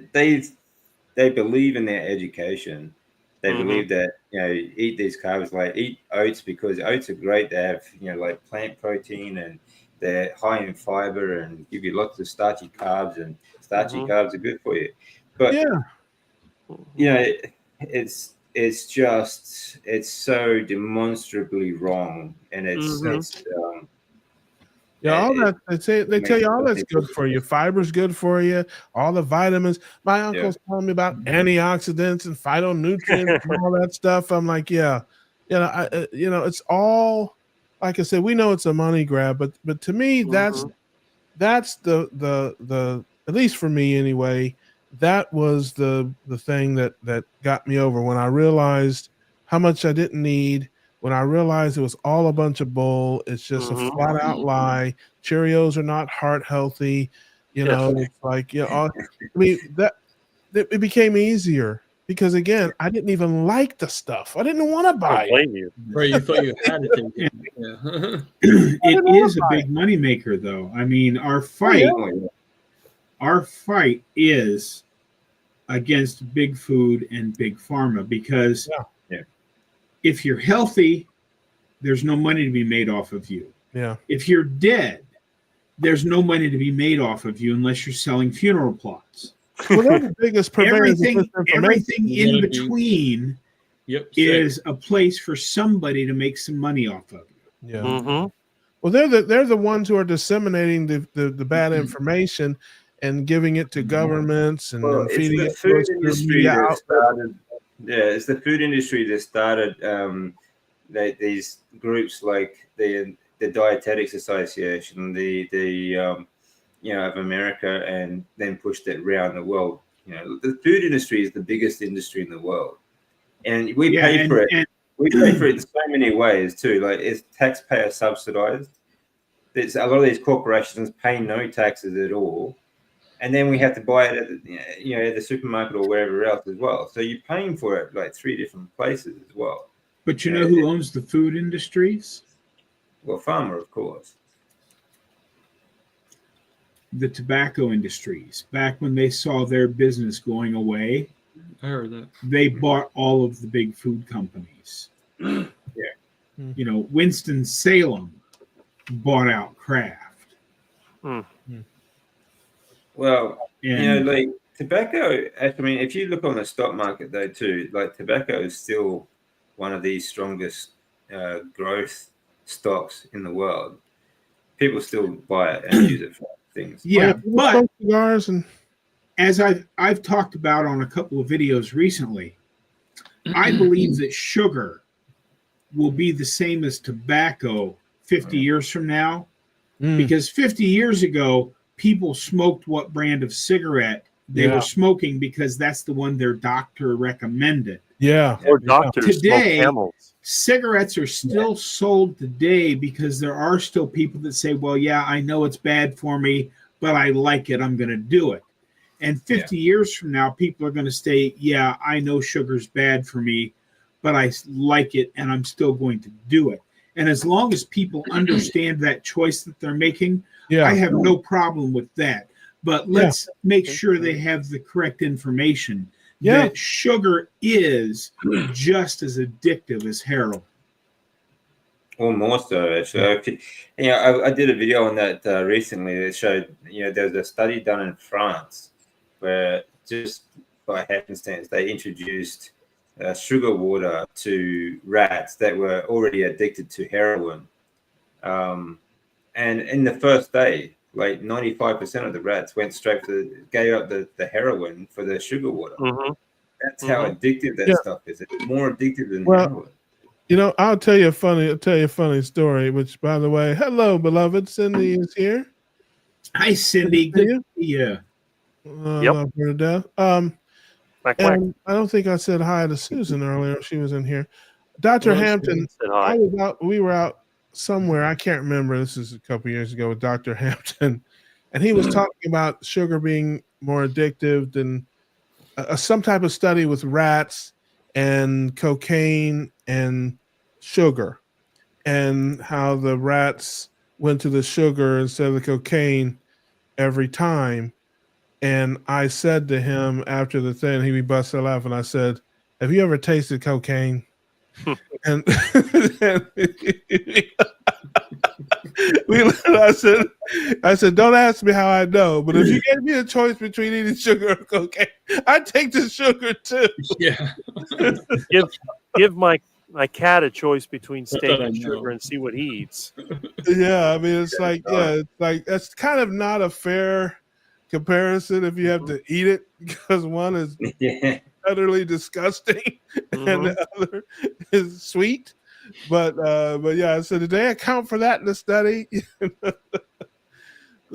believe in their education. They believe that eat these carbs, like eat oats because oats are great. They have like plant protein and they're high in fiber and give you lots of starchy carbs, and starchy carbs are good for you. But it's so demonstrably wrong, and all that they tell you all that's good for you. Fiber's good for you. All the vitamins. My uncle's telling me about antioxidants and phytonutrients and all that stuff. I'm like, it's all, like I said, we know it's a money grab, but to me, that's the at least for me anyway, that was the thing that got me over when I realized how much I didn't need. When I realized it was all a bunch of bull, it's just a flat out lie. Cheerios are not heart healthy. You know, it's like, you know, I mean, it became easier because, again, I didn't even like the stuff. I didn't want to buy it. You. Right, you thought you had to take it. Yeah. It is a big moneymaker, though. I mean, our fight is against big food and big pharma because if you're healthy, there's no money to be made off of you. Yeah. If you're dead, there's no money to be made off of you unless you're selling funeral plots. Well, they're the biggest purveyors of Everything in between Yep. is a place for somebody to make some money off of you. Yeah. Well, they're the ones who are disseminating the bad information and giving it to governments and feeding it to us through media outlets. It's the food industry that started these groups like the Dietetics Association, of America, and then pushed it around the world. You know, the food industry is the biggest industry in the world, and we pay for it. We pay for it in so many ways too. Like, it's taxpayer subsidized. There's a lot of these corporations pay no taxes at all. And then we have to buy it at the supermarket or wherever else as well. So you're paying for it like 3 different places as well. But you know who owns the food industries? Well, pharma, of course. The tobacco industries. Back when they saw their business going away, I heard that. They bought all of the big food companies. You know, Winston-Salem bought out Kraft. Well, like tobacco, I mean, if you look on the stock market though too, like tobacco is still one of the strongest growth stocks in the world. People still buy it and use it for things. Yeah, but cigars and as I've talked about on a couple of videos recently, I believe that sugar will be the same as tobacco 50 years from now, because 50 years ago, people smoked what brand of cigarette they were smoking because that's the one their doctor recommended. Yeah. Or doctors today, smoke Camels. Cigarettes are still sold today because there are still people that say, well, yeah, I know it's bad for me, but I like it. I'm going to do it. And 50 years from now, people are going to say, yeah, I know sugar's bad for me, but I like it and I'm still going to do it. And as long as people understand that choice that they're making, I have no problem with that. But let's make sure they have the correct information that sugar is just as addictive as heroin. Or more so, actually. I did a video on that recently that showed, there was a study done in France where just by happenstance, they introduced sugar water to rats that were already addicted to heroin. And in the first day, like 95% of the rats went straight gave up the heroin for the sugar water. That's how addictive that stuff is. It's more addictive than heroin. I'll tell you a funny story, which, by the way, hello, beloved. Cindy is here. Hi, Cindy. Good to see you. Love her to death. And I don't think I said hi to Susan earlier. She was in here. Dr. Hampton, we were out somewhere. I can't remember. This is a couple years ago with Dr. Hampton. And he was talking about sugar being more addictive than some type of study with rats and cocaine and sugar, and how the rats went to the sugar instead of the cocaine every time. And I said to him after the thing, he busted laughing. I said, "Have you ever tasted cocaine?" and I said, "Don't ask me how I know, but if you gave me a choice between eating sugar or cocaine, I'd take the sugar too." Yeah. give my cat a choice between steak and sugar and see what he eats. Yeah, I mean, it's like that's kind of not a fair comparison if you have to eat it, because one is utterly disgusting and the other is sweet. But yeah, so did they account for that in the study?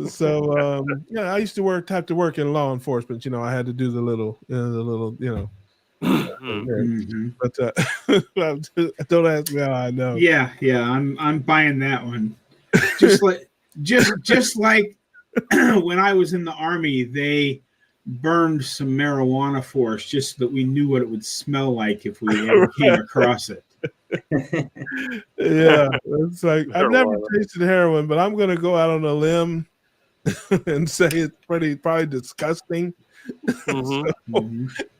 So yeah, I used to have to work in law enforcement. You know, I had to do the little, Mhm. but don't ask me how I know. Yeah, I'm buying that one. Just like when I was in the Army, they burned some marijuana for us just so that we knew what it would smell like if we ever came across it. Yeah, it's like I've never tasted heroin, but I'm gonna go out on a limb and say it's probably disgusting. So,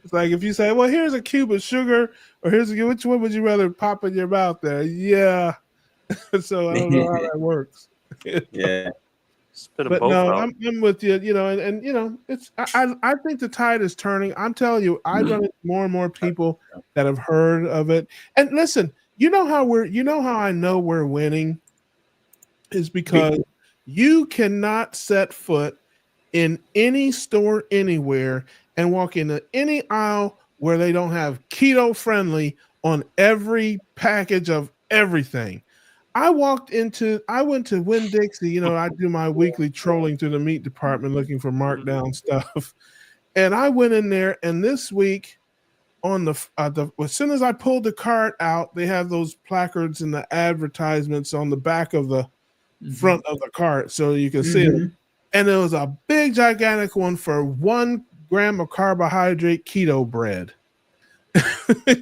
it's like if you say, "Well, here's a cube of sugar," or "Here's which one would you rather pop in your mouth?" There, yeah. So I don't know how that works. Yeah. Spit them But both no, out. I'm with you. You know, and you know, it's I think the tide is turning. I'm telling you, I run into more and more people that have heard of it. And listen, you know how I know we're winning is because you cannot set foot in any store anywhere and walk into any aisle where they don't have keto friendly on every package of everything. I went to Winn Dixie, you know, I do my weekly trolling through the meat department looking for markdown stuff. And I went in there, and this week on as soon as I pulled the cart out, they have those placards and the advertisements on the back of the front of the cart so you can see it. And there was a big gigantic one for 1 gram of carbohydrate keto bread.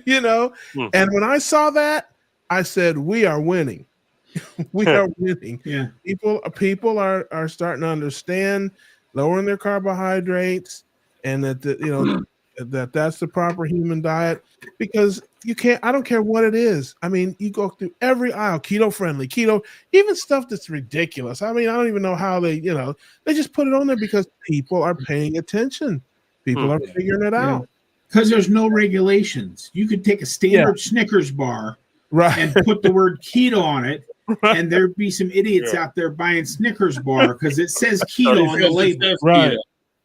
You know, and when I saw that, I said, we are winning. We are winning. Yeah. People are starting to understand lowering their carbohydrates and that's the proper human diet, because you can't, I don't care what it is. I mean, you go through every aisle, keto friendly, keto, even stuff that's ridiculous. I mean, I don't even know how they just put it on there because people are paying attention. People are figuring it out. Because there's no regulations. You could take a standard Snickers bar and put the word keto on it, and there'd be some idiots out there buying Snickers bar because it says keto on the label.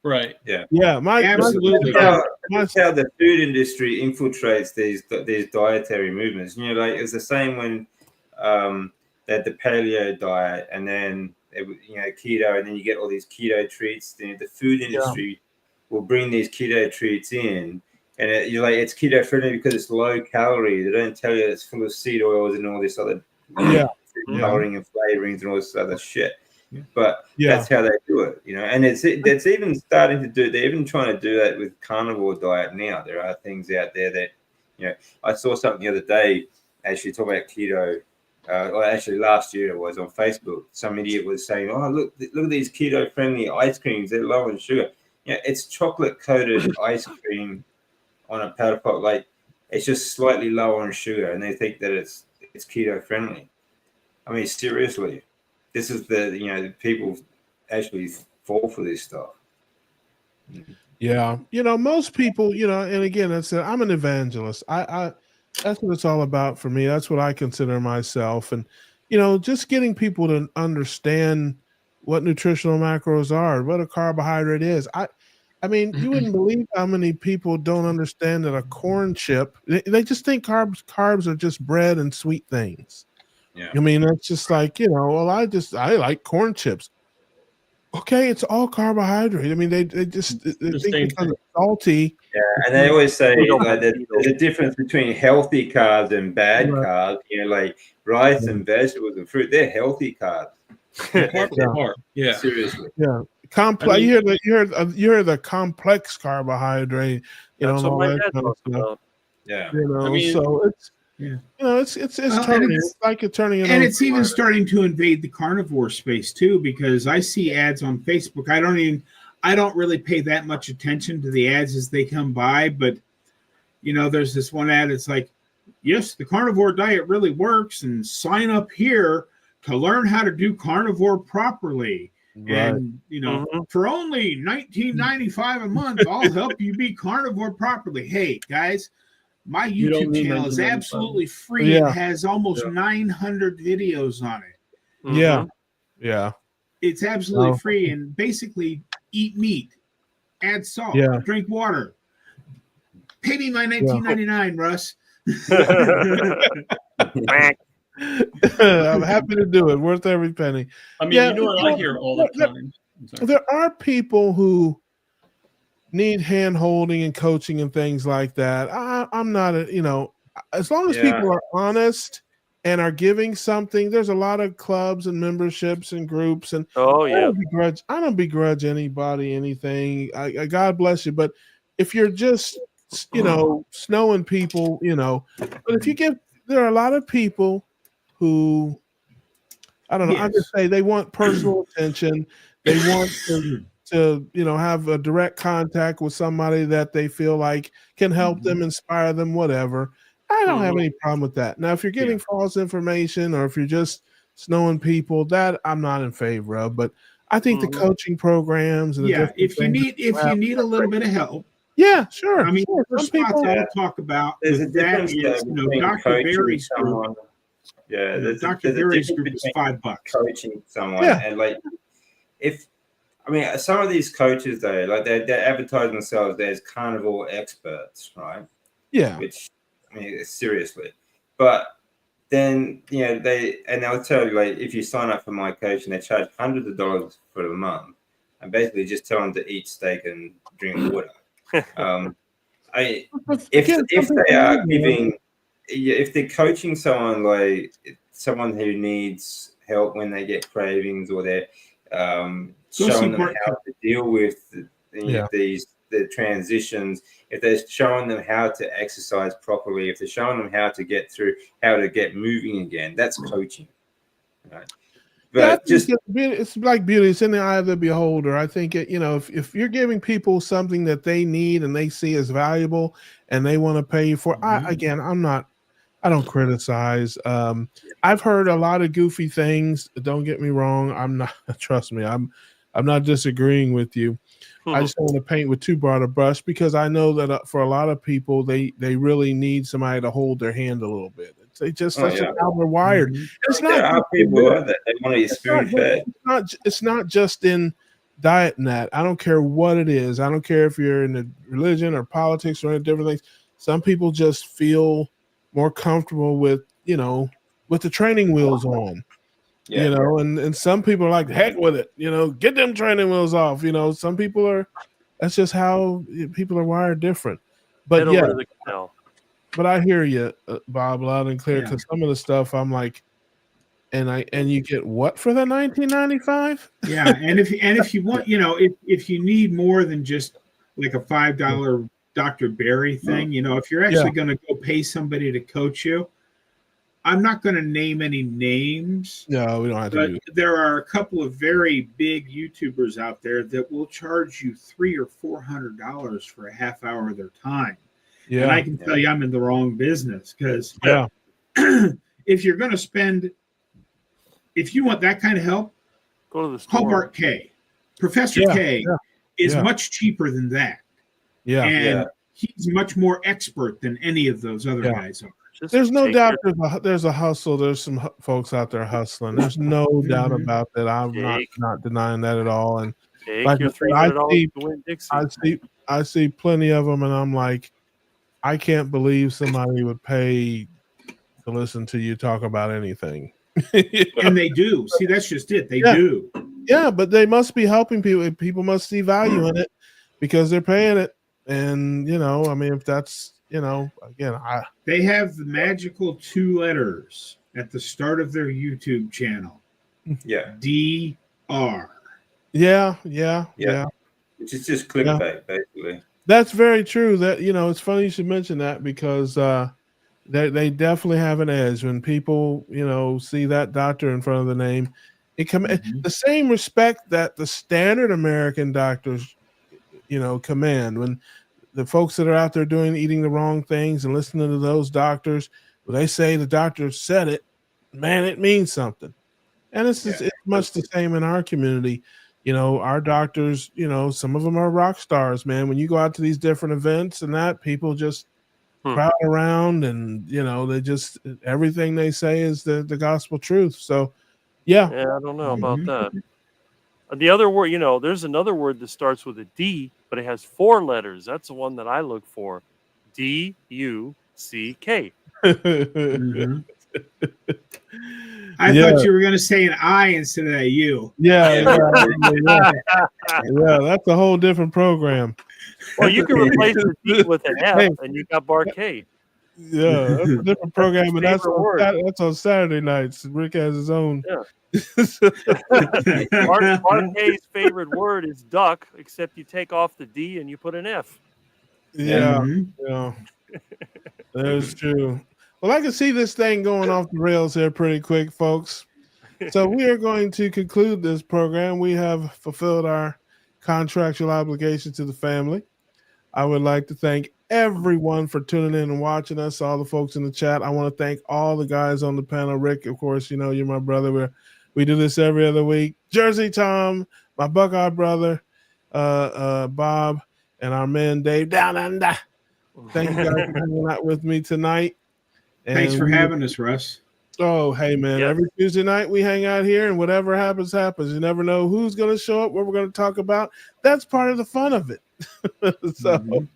Right. Yeah. Yeah. Absolutely. That's how the food industry infiltrates these dietary movements. You know, like it's the same when they had the paleo diet, and then keto, and then you get all these keto treats. Then the food industry will bring these keto treats in, and you're like, it's keto friendly because it's low calorie. They don't tell you it's full of seed oils and all this other coloring and flavorings and all this other shit. But that's how they do it, you know. And it's even starting to do. They're even trying to do that with carnivore diet now. There are things out there that, you know. I saw something the other day actually talking about keto. Actually, last year it was on Facebook. Some idiot was saying, "Oh, look at these keto-friendly ice creams. They're low in sugar." Yeah, it's chocolate-coated ice cream on a powder puff. Like, it's just slightly lower in sugar, and they think that it's keto-friendly. I mean, seriously. This is people actually fall for this stuff. Yeah. Most people, and again, I'm an evangelist. I that's what it's all about for me. That's what I consider myself. And, just getting people to understand what nutritional macros are, what a carbohydrate is. I mean, you wouldn't believe how many people don't understand that a corn chip, they just think carbs are just bread and sweet things. Yeah. I mean, that's just like, well, I like corn chips. Okay, it's all carbohydrate. I mean, they think because it's salty. Yeah, and they always say there's a difference between healthy carbs and bad carbs. Like rice and vegetables and fruit, they're healthy carbs. Yeah. Seriously. Yeah. Complex. You hear the complex carbohydrate. That's what my that dad kind of talks stuff. about. Yeah. So it's. Yeah. It's turning. It's like it's turning. And it's even starting to invade the carnivore space too, because I see ads on Facebook. I don't really pay that much attention to the ads as they come by, but there's this one ad. It's like, yes, the carnivore diet really works, and sign up here to learn how to do carnivore properly. Right. And for only $19.95 a month, I'll help you be carnivore properly. Hey guys. My YouTube channel is absolutely free and has almost 900 videos on it. Yeah. It's absolutely free, and basically eat meat, add salt, drink water. Pay me my $19.99, Russ. I'm happy to do it. Worth every penny. I mean, what I hear all the time sorry. there are people who need hand holding and coaching and things like that. I'm not as long as Yeah. people are honest and are giving something. There's a lot of clubs and memberships and groups, and Oh I yeah. don't begrudge anybody anything. I God bless you, but if you're just snowing people, but if you give, there are a lot of people who, I don't know, I Yes. just say they want personal attention. They want to have a direct contact with somebody that they feel like can help them, inspire them, whatever. I don't have any problem with that. Now, if you're giving false information or if you're just snowing people, that I'm not in favor of. But I think the coaching programs and the different if you things need a little bit of help, yeah, sure. I mean, sure. the Some first spot people, that I'll talk about There's a with that difference is, between Dr. coaching Barry's group. someone. Yeah, Dr. there's a Barry's difference group is between $5. coaching someone Yeah. and like some of these coaches though, like they advertise themselves as carnivore experts, right? yeah, Which seriously, but then they'll tell you, like, if you sign up for my coach and they charge hundreds of dollars for the month, and basically just tell them to eat steak and drink water. If they are giving, if they're coaching someone, like someone who needs help when they get cravings, or they're showing them how to deal with the transitions, if they're showing them how to exercise properly, if they're showing them how to get moving again, that's coaching, right? But it's like beauty. It's in the eye of the beholder. I think if you're giving people something that they need and they see as valuable and they want to pay you for, I don't criticize. I've heard a lot of goofy things. Don't get me wrong. I'm not. Trust me. I'm not disagreeing with you. I just don't want to paint with too broad a brush, because I know that for a lot of people, they really need somebody to hold their hand a little bit. That's just how they're wired. It's not. There are people that they want to eat spoon fed. It's not just in diet and that. I don't care what it is. I don't care if you're in the religion or politics or any different things. Some people just feel more comfortable with the training wheels on. And some people are like, heck with it, get them training wheels off. Some people are, that's just how people are wired different. But but I hear you, Bob, loud and clear, because some of the stuff I'm like, and you get what for the $19.95? Yeah, and if you want, if you need more than just like a $5 Dr. Barry thing, if you're actually going to go pay somebody to coach you, I'm not going to name any names. No, we don't have to. But there are a couple of very big YouTubers out there that will charge you $300 or $400 for a half hour of their time. Yeah. And I can tell you I'm in the wrong business, because if you're going to spend, if you want that kind of help, go to the store. Hobart K. Professor K is much cheaper than that. Yeah. And he's much more expert than any of those other guys are. There's no doubt there's a hustle. There's some folks out there hustling. There's no doubt about that. I'm not denying that at all. And like I see plenty of them, and I'm like, I can't believe somebody would pay to listen to you talk about anything. And they do. See, that's just it. They do. Yeah, but they must be helping people. People must see value in it because they're paying it. And if that's again, they have the magical 2 letters at the start of their YouTube channel. Yeah. DR. Yeah. Which is just clickbait, basically. That's very true. That it's funny you should mention that, because they definitely have an edge when people see that doctor in front of the name. It the same respect that the standard American doctors command. When the folks that are out there eating the wrong things and listening to those doctors, when they say the doctor said it, man, it means something. And it's much the same in our community. Our doctors, some of them are rock stars, man. When you go out to these different events and that, people just crowd around, and they just, everything they say is the gospel truth. So yeah, I don't know about that. The other word, there's another word that starts with a D, but it has 4 letters. That's the one that I look for. DUCK. I thought you were going to say an I instead of a U. Yeah, that's a whole different program. Well, you can replace the D with an F, Hey. and you got Barcade. Yeah, that's a different program, and that's favorite word. that's on Saturday nights. Rick has his own. Yeah. Barcade's favorite word is duck, except you take off the D and you put an F. Yeah, Mhm. yeah, that's true. Well, I can see this thing going off the rails here pretty quick, folks. So we are going to conclude this program. We have fulfilled our contractual obligation to the family. I would like to thank everyone for tuning in and watching us, all the folks in the chat. I want to thank all the guys on the panel. Rick, of course, you know, you're my brother. We do this every other week. Jersey Tom, my Buckeye brother, Bob, and our man Dave down under. Thank you guys for hanging out with me tonight. Thanks And for having us, Russ. Oh, hey, man. Yes. Every Tuesday night we hang out here, and whatever happens, happens. You never know who's going to show up, what we're going to talk about. That's part of the fun of it. So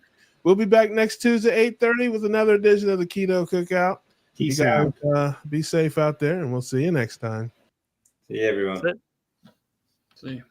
we'll be back next Tuesday, 8:30, with another edition of the Keto Cookout. Peace You guys, out. be safe out there, and we'll see you next time. See you, everyone. That's it. See.